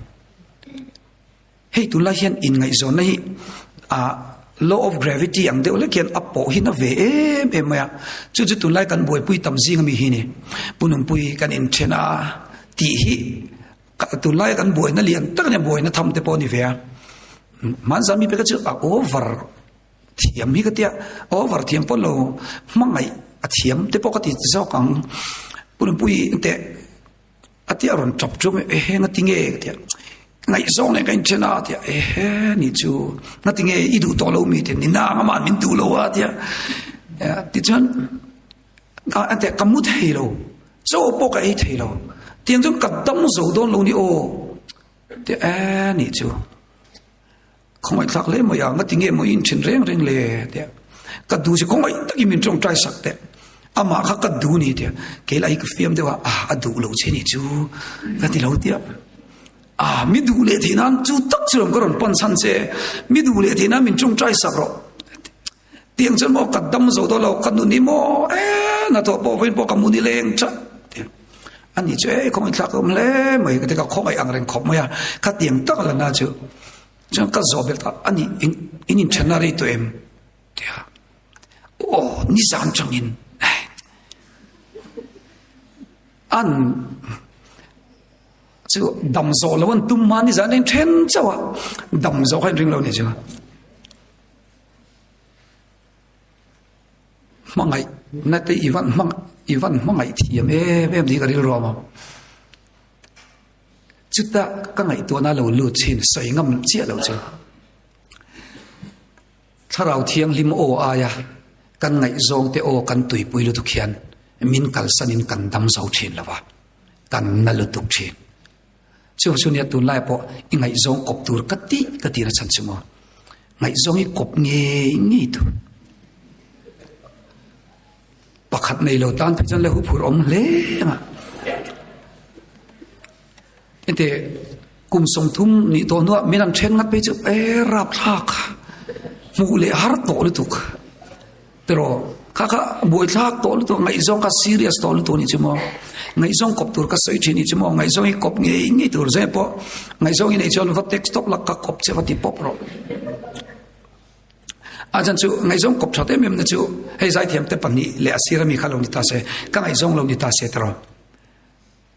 hey tu la hian in ngai zon nei law of gravity ang de olekian apo hina ve em ya chu tu lai kan boi pui tam jing mi hi ni punum pui kan in thena ti hi tu lai kan boi na lian tak ne boi na tham te po ni ve man zami pe ka chu over thiam hi ka tia over thiam po lo mangai a thiam te po ka ti zo kang punum pui te atia ron chop chu he nga tinge tia ngai zong ne kan chena tia ni chu nothing e du to lo mi te ni na ma min tu lo wa tia ti chan ante kamut he lo zo po ka e the lo tiang jong ka dam zo don lo ni o te ni chu không ai thắc lấy mà yang ngắt nghe mà in trên reng le thế, cái du sẽ không ai tất nhiên mình trong trai sắc thế, mà khác cái du này thế, cái lại cái phim thếว่าdu lâu trên này chú, cái gì lâu thế, mi du lệ thì nan chú tất chưa có còn pon san xe, mi du lệ thì nan mình trong trai sắc rồi, tiếng chân mà cái đâm rồi đó là cái du này mà, na thôi bỏ bên bỏ cái muni lên chắc, anh ấy chứ không ai thắc không lẽ mà cái cái không ai ăn reng khop mà cái tiếng tất là na chứ. Jangan kau zobel tak, ini cenari tu em, dia, ni zaman cengin, tu dam zo lawan tu mani zaman yang chen jawa, dam zo kan ring lawan ni jawa. mangai na te ivan mangai thiam em ni garil roma chuta ka ngai to na lo lu chin sai ngam chia lo chu tharau thiang lim o aya kan ngai zong te o kan tui pui lu tu khian min kal sanin kan dam zo thin lawa kan na lu tuk thin chu nia tu lai po ngai zong kop tur kati na chan chumo ngai zong i kop nge tu pakhat nei lo tan phan le hu phur om le ma ente kum som thum ni to no minam thren ngat pe chu e rap thak mu le har to lu tuk pero kaka boi thak to lu to ngai zong ka serious to lu to ni chumo ngai zong kop tur ka sei thi ni chumo ngai zong i kop nge tur ze po ngai zong i nei chon va text stop lak ka kop che va ti pop ro ajan chu ngai zong kop thate mem na chu hei zai thiam te pani le asira mi khalo ni ta se ka ngai zong lo ni ta se tro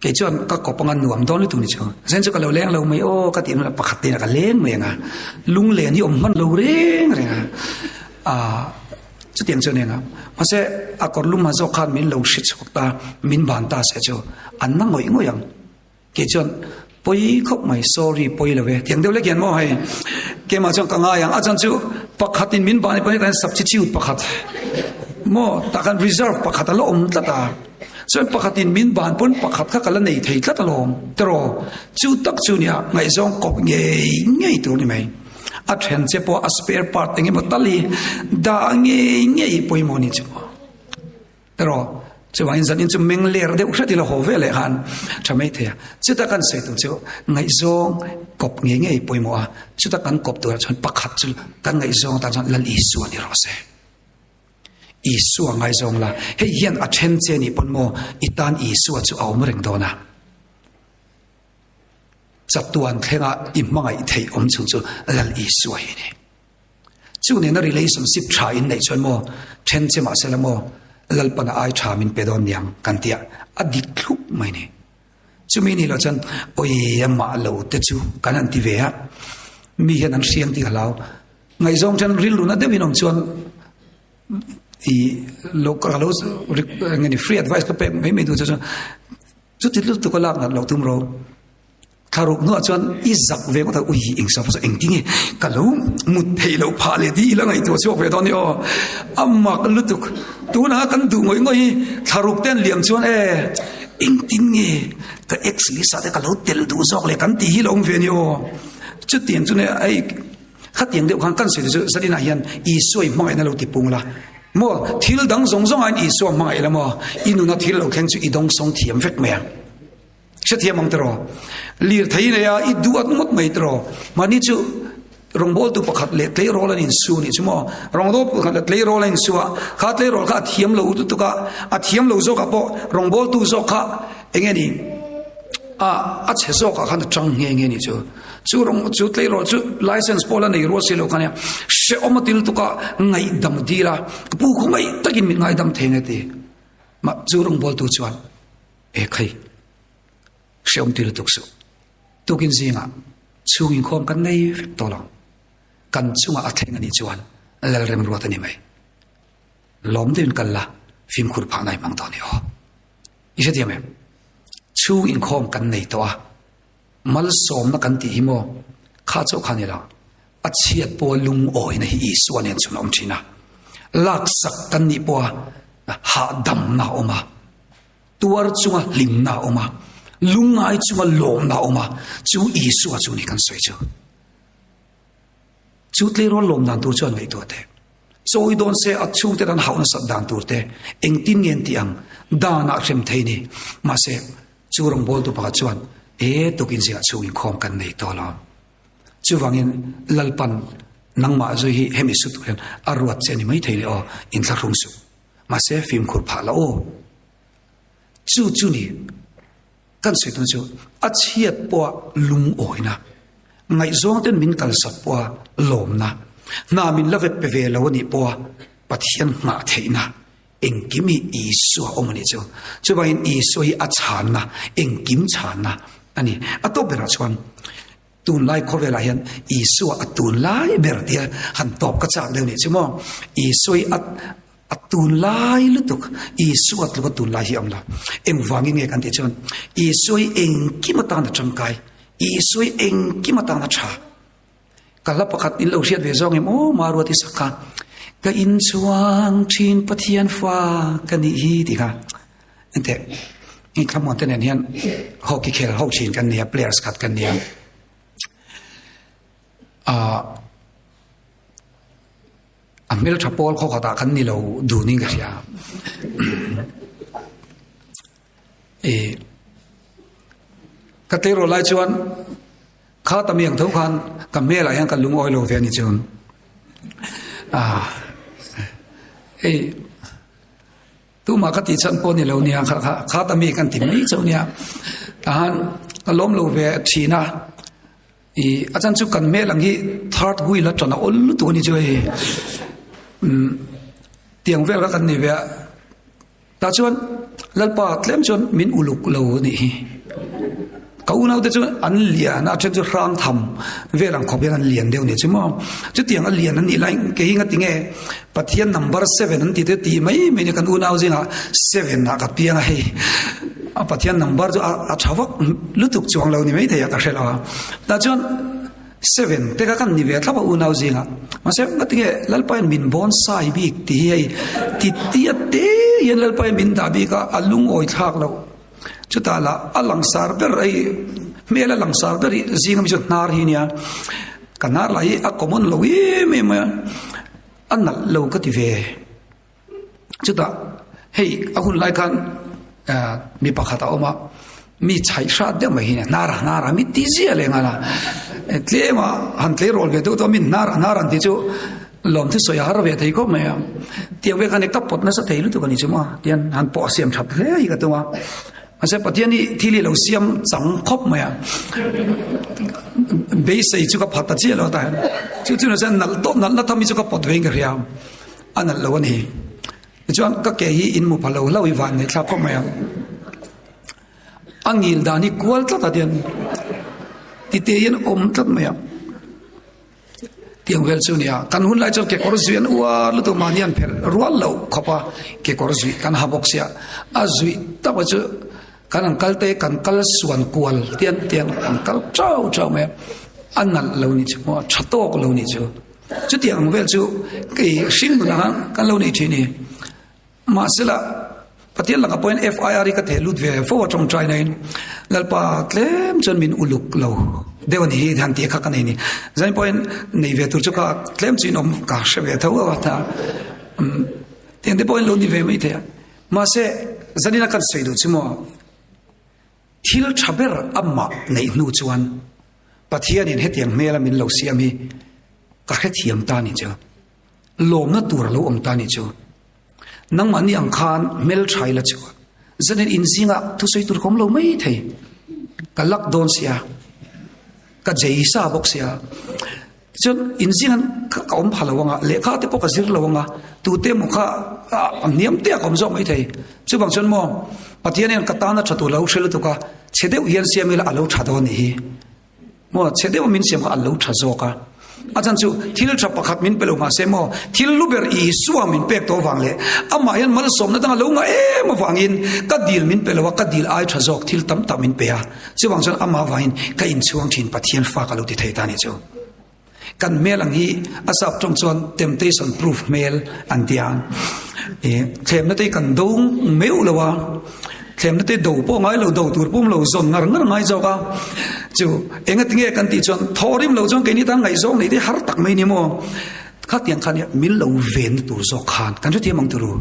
ke chon ka kop ngan nuam don lu tu ni chu zen chu ka lo leng lo mai o ka ti na pakhat te na ka leng mai nga lung le ni om man lo reng renga chu tiang chu ne nga ma se akor lum ma zo khan min lo shit chok ta min ban ta se chu an na ngoi ngoyang ke chon poi khop mai sorry poi lo ve tiang de le gen mo hai ke ma chong ka nga yang ajan chu pakhatin min ban pani kan substitute pakhat mo ta kan reserve pakhat lo om ta ta chon pakhatin min ban pon pakhat kha kala nei thei tla ta lom tro chu tak chu nia ngai zong kop nge tu ni mai a then che po a spare part nge mo tali da nge poi mo ni chu tro chu wain zan in chu meng ler de ukhati la ho ve le han thamai the chu ta kan se tu chu ngai zong kop nge poi mo a chu ta kan kop tu chon pakhat chu kan ngai zong ta chan lal isu ni ro se isu ngai zong la he hian a then che ni pon mo itan isu chu aw mreng do na chatuan thenga imangai thei om chu chu lal isu hi ni chu ne na relationship tha in nei chon mo then che ma se la mo lal pana ai tha min pedon yang kan tia adik thup mai ne chu mi ni lo chan oi ma lo te chu kan an ti ve ha mi hian an siang ti halau ngai zong chan ril lu na de min om chuan i local halos ngani free advice ka pe me du chu ti lu tu ko lak na lo tum ro tharuk no chuan i zak ve ko ta ui ing sa fa eng tinge ka lo mut thei lo pha le di la ngai to chu ve don yo amma ka lu tu na kan du ngoi tharuk ten liam chuan eng tinge ka ex li sa de ka lo tel du zok le kan ti hi long ve ni yo chu tiang chu ne ai khat tiang de kan se chu sadina hian i soi mai na lo ti pung la mo thil dang zong an i so mai la mo inu na thil lo khen chu i dong song thiam vek me se thiam ang tro lir thai ne ya i duat mot mai tro mani chu rongbol tu pakhat le tlei rol an in su ni chumo rongdo pakhat le tlei rol an su kha tlei rol kha thiam lo tu ka a thiam lo zo ka po rongbol tu zo kha engeni a che zo ka khan chang nge ni chu rong chu tlei rol chu license pola nei ro se lo kanya she omatil tu ka ngai dam dira pu khu ngai takin mi ngai dam thenge ti ma chu rongbol tu chuan e khai she omtil tu su tukin zinga chuin khom kan nei vek to lo kan chunga atheng ani chuan lal rem ruat ani mai lom din kan la phim khur pha nai mang to ni ho ise tiam em chu in khom kan nei to a mal som na kan ti hi mo kha chau khani la a chiat po lung oi na hi iswan en chun om thina lak sak kan ni po ha dam na oma tuar chunga lim na oma lungai chunga lom na oma chu isu chu ni kan soi chu tle ro lom dan tur chon ngai to te choi don se a chu te dan hauna sat dan tur te eng tin ngen ti ang dana rem theini ma se chu rong bol tu pa chuan to kin sia chu in khom kan nei to la chu wangin lalpan nangma zo hi hemi su tu hen arwat che ni mai theile o in tla rung su ma se film khur pha la o chu ni kan se tu chu a chiat po lung oina ngai zong ten min kal sat po lom na min lave pe ve lo ni po pathian nga theina engkimi isu omani chu bain isu hi a chan na engkim chan na ani ato bera chuan tun lai khovela hian isu a tun lai ber dia han top ka chak deu ni chumo isu a atun lai lutuk isu at lu tun lai hi amla em wangi nge kan ti chon isui eng kimata na changkai isui eng kimata na cha kala pakhat in lo riat ve zong em o maruati sakha ka in chuang thin pathian fa kani hi ti ka ente in khamon ten hian hockey khel ho chin kan nia players khat kan nia Amel chapol kho khata kan ni lo du ning ga sia katero lai chuan kha tamiang tho khan kamela yang kan lung oilo ve ni chun tu ma ka ti chan po ni lo nia kha tami kan ti mai chau nia han kalom lo ve thina achan chu kan me lang hi third wheel la chana ol tu ni choi tiang vel ka kan ni ve ta chuan lalpa tlem chon min uluk lo ni kaunau de chu an lian a chen chu rang tham velang khop an lian deu ni chumo chu tiang a lian an ni lai ke hinga tinge pathian number 7 an ti te ti mai me ni kan unau jinga 7 na ka piang hei a pathian number chu a thawak lutuk chuang lo ni mai the ya ka hrela ta chuan 7 te ka kan ni ve thapa unau jinga ma se ngatinge lalpa min bon sai bi ti hei ti ti ate yen lalpa min da bi ka alung oi thak lo chutala alangsar ber ai mela langsar ber zingam chu nar hi nia kanar lai a common lo me ma anal lo ka ti ve chuta hei a hun lai kan mi pakhata oma mi chai sha de ma hi nara mi ti zia le ngala tlema han tle rol ve to min nara ti chu lom thu soya har ve thei ko ma tiang ve kan ek ta pot na sa thei lu tu kan ni chu ma tian han po siam thap le hi ka to ma ase patiani thili lo siam chang khop maya be sei chu ka phata chi lo ta chu chu na san nal to nal na thami chu ka pot veng riam anal lo ni chuan ka ke hi in mu phalo lo i van ne thla khop maya angil dani kwal tla ta dian ti te yen om tlat maya tiang vel chu nia kan hun lai chol ke kor zuan wa lu to manian pher rual lo khopa ke kor zui kan habok sia azui ta ba chu kan angkal te kan kal suan kual tian kan kal chau me anal lo ni chu chatok lo ni chu tiang vel chu ke shin na kan lo ni thi ni ma sela patial la point fir ka the lut ve fo chong trai nai lalpa tlem chon min uluk lo dewani hi dhan ti kha kan ni zain point nei ve tur chu ka tlem chin om ka she ve thaw wa ta tiang de point lo ni ve mai the ma se zanina kan sei du chimo thil thaber amma nei nu chuan pathian in hetiang mela min lo siam hi ka khe thiam ta ni chu lom na tur lo om ta ni chu nang mani ang khan mel thai la chu zanin in zinga thu sei tur khom lo mai thei ka lak don sia ka jeisa bok sia chon in zingan ka om phalawanga le kha te poka zir lawanga tu te mo kha niam te kom zo mai thei chu bang chon mo patian en katana thatu lo shel tu ka chedeu hian siamela alo thado ni hi mo chedeu min siam alo thazo ka ajan chu thil tha pakhat min pelo ma se mo thil luber I suam min pek to wangle ama yan mal som na dang lo nga ma wangin ka dil min pelo ka dil ai thazok thil tam tam min pe ya chu wang chon ama wain ka in chuang thin pathian fa ka lo ti thei ta ni chu kan melang hi asap trong chon temptation proof mel antian thlem na te kan dong meu lawa thlem na te do po ngai lo do tur pum lo zon ngar ngai zo ka chu enga tinge kan ti chon thorim lo chon ke ni tang ngai zong nei te har tak mai ni mo kha tiang khan ya min lo ven tur zo khan kan chu ti mang turu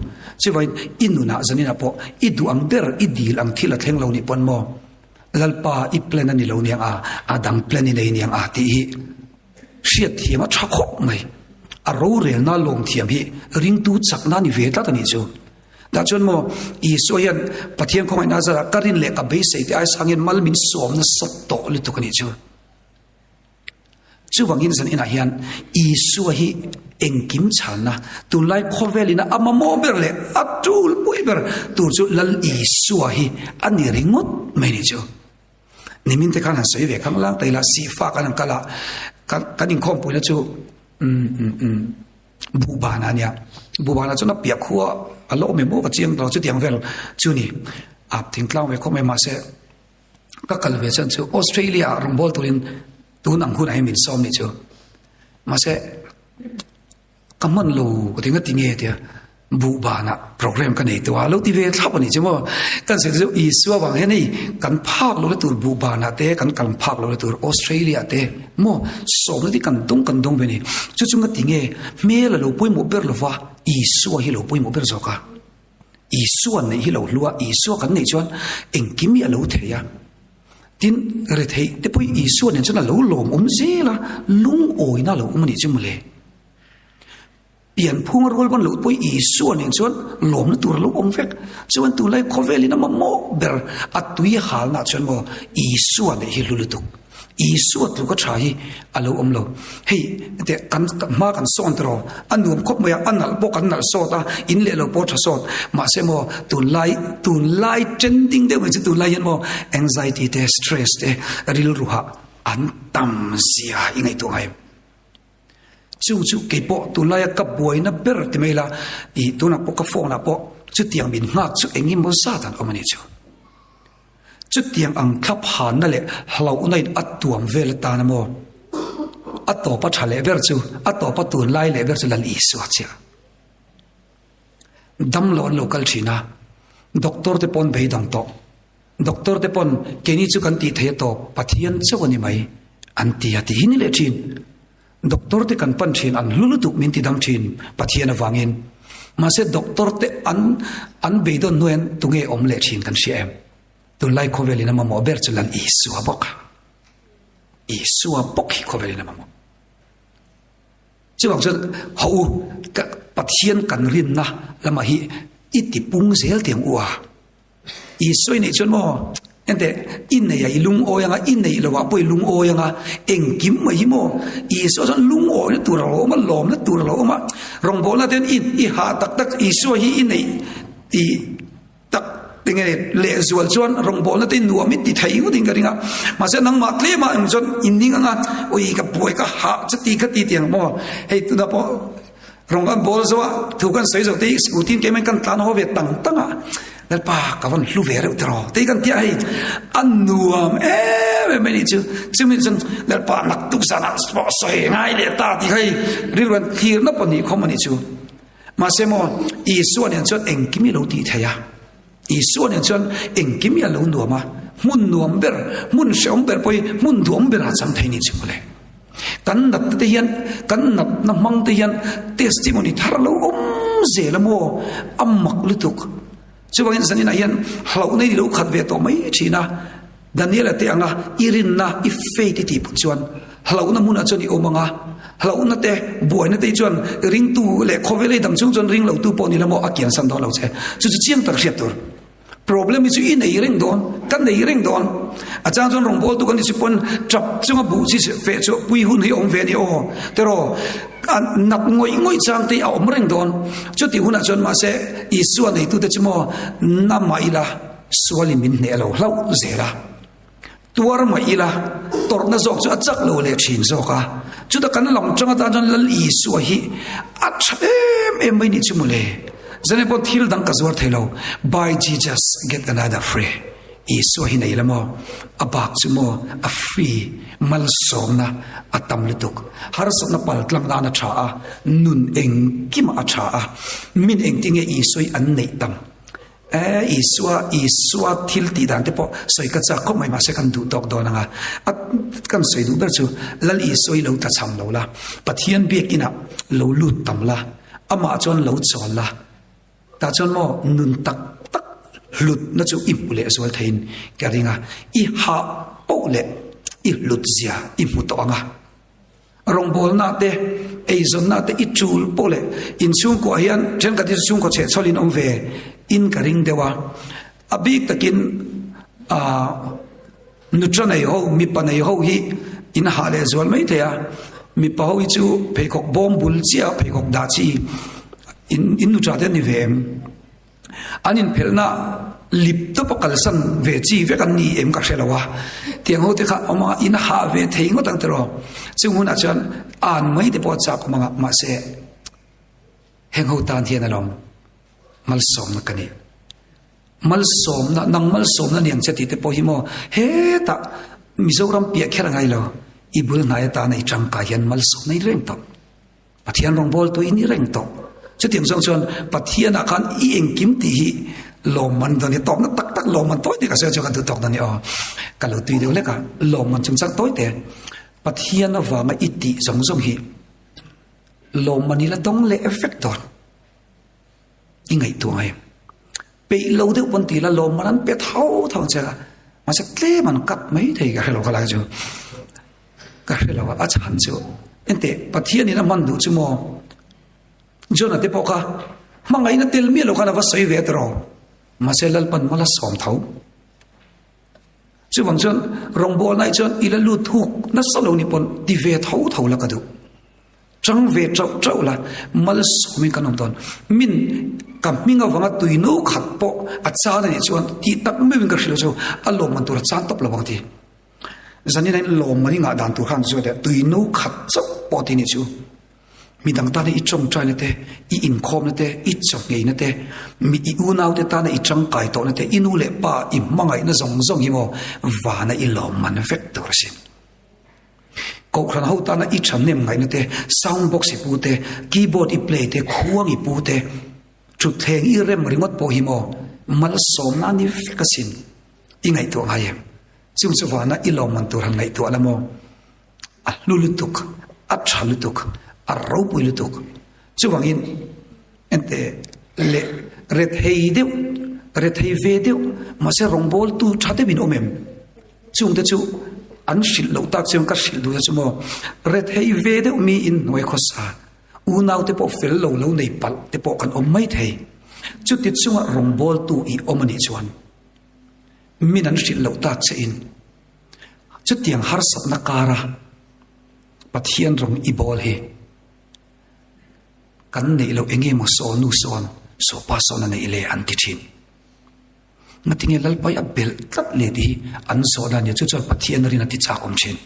chu vai inuna zanina po idu ang ber idil ang thila thleng lo ni pon mo lalpa I plan ani lo niang a dang plan ni nei niang a ti shiat hi ma thakho mai a ro rel na long thiam hi ring tu chak na ni ve ta ni chu da chon mo I soyan pathian khomai na za karin le ka be sei ti ai sangin mal min som na sat to li tu kani chu wangin zan ina hian I su hi engkim chana tun lai khovelina ama mober le atul puiber tu chu lal I su hi ani ringot mai ni chu nimin te kan sei ve khang lang te la si fa kan kala kanin khom puina chu bu ba na nia bu ba na chuna pia khuwa alo me mo ka chiang to chu tiang vel chu ni ap thing tlaw me khome ma se ka kalve chan chu Australia rumbol turin tun ang hun ai min som ni chu ma se kaman lo ko tinga tinge tia bu ba na program ka nei to alo ti ve thap ni chmo kan se ju I suwa wang he nei kan phak lo le tur bu ba na te kan kal phak lo le tur Australia te mo so le ti kan dong be ni chu chu nga tinge me la lo pui mo ber lo wa I suwa hi lo pui mo ber zo ka I suwa nei hi lo lua I suwa kan nei chuan eng kimi alo the ya tin re thei te pui I suwa nen chuna lo lom zela lung oi na lo ni chu mole pian phung rol bon lo poi I suan in chuan lom na tur lo vek chuan tu lai khoveli na mo ber atui hal na chuan mo I suan hi lulutuk I suat lu ko thai alo lo hey te kan ma kan son tro anum khop moya anal bo kan nal sota in le lo po tha sot ma se mo tu lai trending de wi tu lai mo anxiety te stress te ril ruha an tam sia ingai tu ngai chu ke po tu lai ka boi na ber ti mela I tu na po ka fo na po chu tiang bin ngak chu engi mo sa tan o mani chu tiang ang thap han na le hlau nei atuam vel ta na mo ato pa thale ber chu ato pa tu lai le ber chu lan I su cha dam lo local china doctor te pon bei dang to doctor te pon keni chu kan ti the to pathian chu ni mai an ti ati hin le chin doctor te kan pan thin an lulutuk min ti dam thin pathian awangin ma se doctor te an be don noen tunge om le thin kan siam tu lai khoveli na mo ber chulan I suwa bok hi khoveli na mo chuang chu ho ka pathian kan rin na lama hi iti pung zel tiang uwa I soi nei chon mo ente in nei ai lung o yanga in nei lo wa poi lung o yanga eng kim mai mo I so son lung o na tu ro ma lom na tu ro ma rong bol na ten I ha tak I so hi in nei I tak tinge le zual chuan rong bol na ten nuam ti thai u ding ka ringa ma se nang ma tle ma ang chon in ning anga oi ka poi ka ha chati ka ti tiang mo hei tu da po rong kan bol zo thu kan sei zo te scooty ke men kan tan ho ve tang tanga dal pa ka van lu ve re tro te kan ti ai an nuam me ni chu min chen dal pa nak tu sana spo soi ngai le ta ti hai rilwan thir na pa ni khom ni chu ma se mo I suan en chon eng kimi lo ti thaya I suan en chon eng kimi lo nuama mun nuam ber mun shom ber poi mun duam ber a cham thai ni chu le kan nap te hian kan nap na mang te hian testimony thar lo zela mo ammak lutuk chuwangin sanina hian hlau nei lo khat ve to mai thina Daniel te anga irin na I faith ti pu chuan hlau na mun a choni omanga hlau na te boy na te chuan ring tu le khovele dam chung chon ring lo tu po ni lamo akian san do lo che chu chiang tar khiat tur problem is in ei ring don kan nei ring don a chang chon rong bol tu kan si pon trap chunga bu chi fe chu pui hun hi ong ve ni o tero nap ngoi chang te om ring don chu ti huna chon ma se I suwa nei tu te chmo na mai la suali min ne lo hlau zera tuar mai la tor na zok chu achak lo le thin zo ka chu da kan lam changa ta jon lal I suwa hi em mai ni chumule zane po thil dang ka zwar thelo by Jesus get another free I suwa hi nei lamo abak chumo a free mal somna atam lutuk har sopna pal tlam na tha a nun eng kim a tha a min eng tinge I soi an nei tam I suwa thil ti dan te po soi ka cha ko mai ma se kan du tok do na at kan soi du ber chu lal I soi lo ta cham lo la pathian biak ina lo lut tam la ama chon lo chol la ta chon mo nun tak lut na chu impule aswal thein karinga I ha po le I lut zia I mu to anga rong bol na te ei zon na te I chul po le in chung ko hian chen ka ti chung ko che cholin om ve in karing dewa abik takin nutranai ho mi panai ho hi in ha le zwal mai te ya mi pa ho chu phekok bom bul chia phekok da chi in nutra te ni vem anin phelna lip to pakal san ve chi ve kan ni em ka shelawa tiang ho te kha oma in ha ve thei ngo tang tero chungun a chan an mai de po cha ko ma se heng ho tan hian alom mal som na kani mal som na nang mal som na niang chati te po hi mo he ta Mizoram pia khera ngai lo ibul ngai ta nei chang ka hian mal som nei reng to pathian rong bol to ini reng to chutiang song chon pathian a khan I eng kim ti hi lom man do ni tok na tak tak lom man toy te ka se cho ka tu tok da ni o ka lo tui de le ka lom man chung chak toy te pathian wa ma iti zong zong hi lom man ni la dong le effector ingai tu ai pe lo de pon ti la lom man pe thau thau cha mà sẽ tle man kat mai thei ka helo kala chu ka helo a chan chu ente pathian ni na man du chu mo jona te poka mangai na tel mi lo kana va soi ve tro ma se lal pan mala som thau chu wang chon rong bol nai chon ila lu thuk na salo ni pon di ve thau thau la ka du chang ve chau chau la mal somi kanom ton min kam minga wanga tuino khat po acha na ni chuan ti tak me wing ka hlo chu alom man tur chan top lawang ti zani nai lom mani nga dan tu khan chu de tuino khat chau po ti ni chu mi dang ta ni chong trai na te I in khom na te I chok ngei na te mi I u nau te ta na I chang kai to na te inu le pa I mangai na zong zong hi mo wa na I lom man vek tur sin ko khan ho ta na I cham nem ngai na te sound box I pu te keyboard I play te khuang I pu te chu theng I rem ringot po hi mo mal som na ni fekasin I ngai to ngai chung chu wa na I lom man tur han ngai to ala mo a lulutuk a chalutuk a ropui lutuk chu wangin ente le ret hei deu ret hei ve deu ma se rong bol tu thate bin omem chung te chu an shil lo tak chung ka shil du chu mo ret hei ve deu mi in noi khosa u nau te po fel lo lo nei pal te po kan om mai thei chu ti chunga rong bol tu I omani chuan min an shil lo tak che in chu tiang har sat na kara pathian rong I bol he kan nei lo enge mo so nu son so pa so na nei le an ti thin ngatinge lalpai a bel tlat le di an so na ni chu chu pathian rin ati cha om chin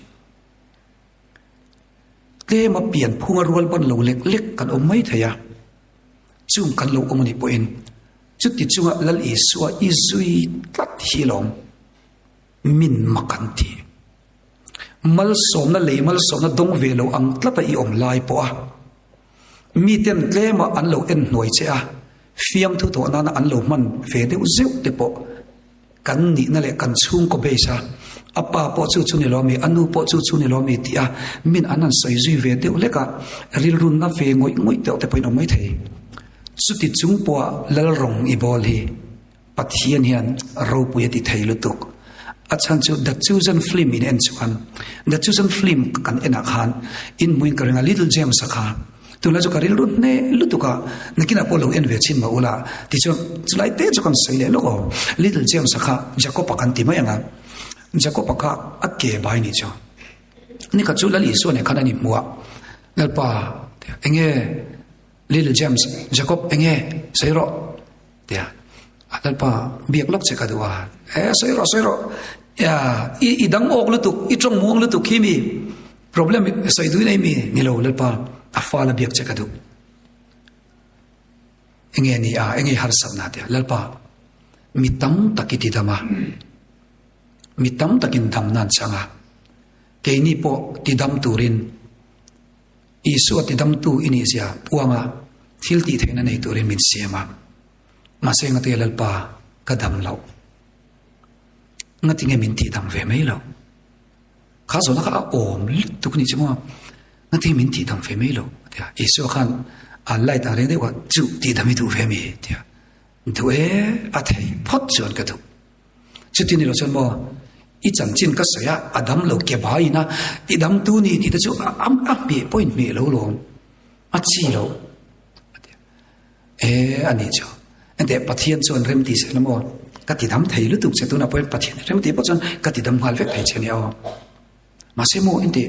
le ma pian phunga rual ban lo lek lek kan om mai thaya chung kan lo omani po in chu ti chunga lal I suwa I zui tlat hi lom min makan ti mal som na le mal som na dong ve lo ang tlata I om lai po a mi tem tlema an lo en noi che a fiam thu to na an lo man ve de zeu te po kan ni na le kan chung ko be sa apa po chu chu ni lo mi anu po chu chu ni lo mi ti a min anan soi zui ve de le ka ril run na ve ngoi ngoi te te poin mai thei su ti chung po lal rong I bol hi pathian hian ro pu ti thei lu tuk achan chu the chosen film in en chuan the chosen film kan ena khan in muin karenga little james sakha tula chu karil run ne lutuka nakina polo en ve chin ma ula ti chu chulai te chu kan sei le lo little james sakha jacob kan ti mai anga jacob ka akke bai ni chu ni ka chu lali so ne khana ni muwa nalpa enge little james jacob enge seiro tia nalpa biak lok che ka duwa seiro ya I dang ok lutuk I trong muang lutuk kimi problem sai du nei mi ni lo nalpa afala biak che ka du enge ni a enge har sab na tia lalpa mitam takiti dama mitam takin dam nan changa keini po tidam turin isu tidam tu ini sia puanga thilti theina nei turin min siama masenga te lalpa kadam lau ngatinge min ti dam ve mai lo khazo na ka om tuk ni chimo ngati min ti dam ve mai lo tia isu khan an lai ta re de wa chu ti dam tu ve mi tia du e a thei phot chon ka tu chu ti ni lo chon mo I chang chin ka soya adam lo ke bai na ti dam tu ni ti ta chu am be point me lo lo a chi lo ani cho ante pathian chon rem ti se lamo ka ti dam thei lu tu se tu na point pathian rem ti po chon ka ti dam hal vek thei che ni o ma se mo ente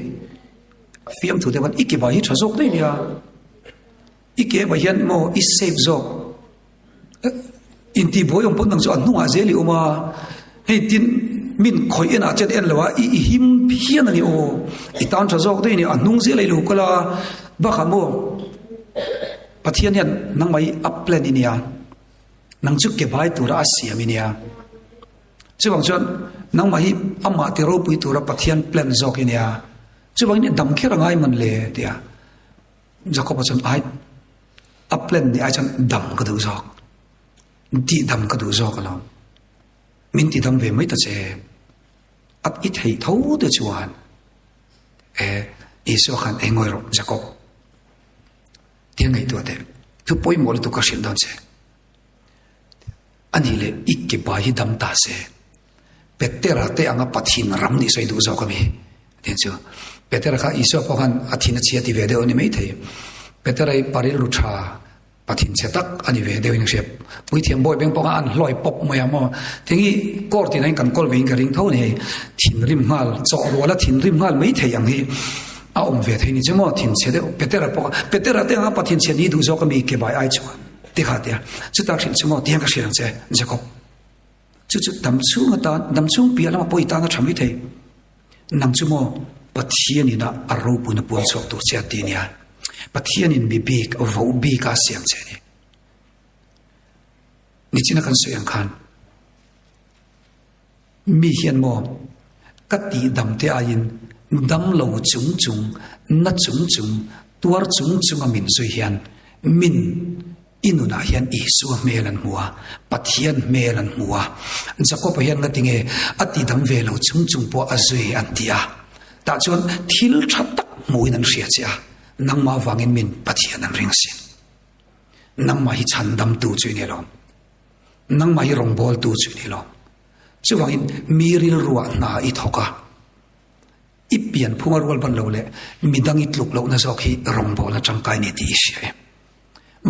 fiam tu de wan ikke bai tha jok dei nia ikke bai hian mo I save jok in ti boyong pon nang chu an hunga zeli uma hei tin min khoi ena chet en lawa I him hian ani o I tan tha jok dei ni an hung zeli lu kala ba khamo pathian hian nang mai upland inia nang chu ke bai tura asiam inia chuwang chuan nang mai ama te ro pui tura pathian plan zok inia chuwang ni dam khera ngai man le tia Jacob chuan ai upland ni ai chan dam ka du zok ti dam ka du zok lo min ti dam ve mai ta che at it hei tho de chuan iso khan engoi ro Jacob tiếng ngày tuổi đẹp thứ bôi mồ là tụ các sinh đón xe anh hi ít cái bài hi đâm ta xe Peter te anga pathin ram ni soi du zo kami tin chu Peter kha iso pokhan athina chia ti video ni mai thei Peter ai paril lucha pathin chetak ani video ing shep pui thiam boy beng poka an hloi pop moya mo tingi kor ti nai kan kol vein ka ring tho ni thin rim ngal cho wala thin rim ngal mai thei ang hi a om ve thei ni chemo thin che de Peter te anga pathin che ni du zo kami ke bai ai chu ti kha tia chu tak shin chemo tiang ka shirang che Jacob chu dam chung pia lama poi ta na thami thei nang chu mo pathian ina aro pu na pon chok tu che ti nia pathian in bi big vo bi ka siam che ni china kan so yang khan mi hian mo ka ti dam te ain dam lo chung na chung tuar chung amin so hian min inuna hian isu melan huwa pathian melan huwa Jacob hian nga tinge ati dam velo chung po azui antia ta chon thil thatak muin an ria cha nang ma wangin min pathian an ringsin nang ma hi chandam tu chu ni lo nang ma hi rongbol tu chu ni lo chuwangin miril ruwa na I thoka ipian phungarwal ban lo le midang itluk lo na zokhi rongbol na changkai ni ti sia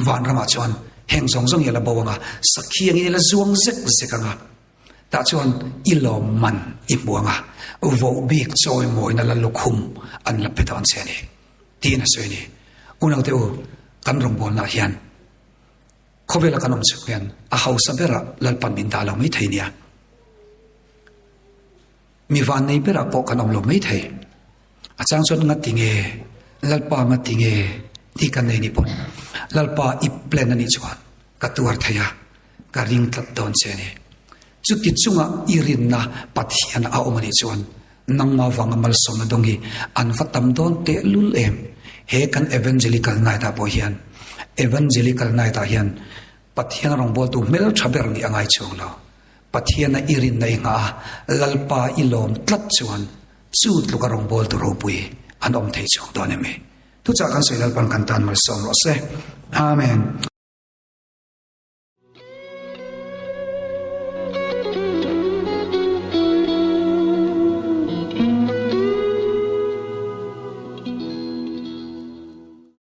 van rama chuan heng zong yala bawanga sakhiang ila zuang zek anga ta chuan ilom man ibuanga vo big choi moina la lukhum an la peton cheni tina soini unang teu kan rong bol na hian khovela kanom chukyan a house bera lalpan min dalo mai thainia mi van nei bera po kanom lo mai thai achang chon ngatinge lalpa ngatinge ti kan nei ni pon lalpa I plan ani chuan katuar thaya ka ring tlat don cheni chuti chunga irin na pathian a omani chuan nangma wanga mal som dongi an fatam don te lul em he kan evangelical night a hian evangelical night a hian pathian rong bol tu mel thaber ni angai chung lo pathian a irin nei nga lalpa ilom tlat chuan chut luka rong bol tu ro pui an om thei chung don eme tu cha kan soilal pan kan tan mal som ro se amen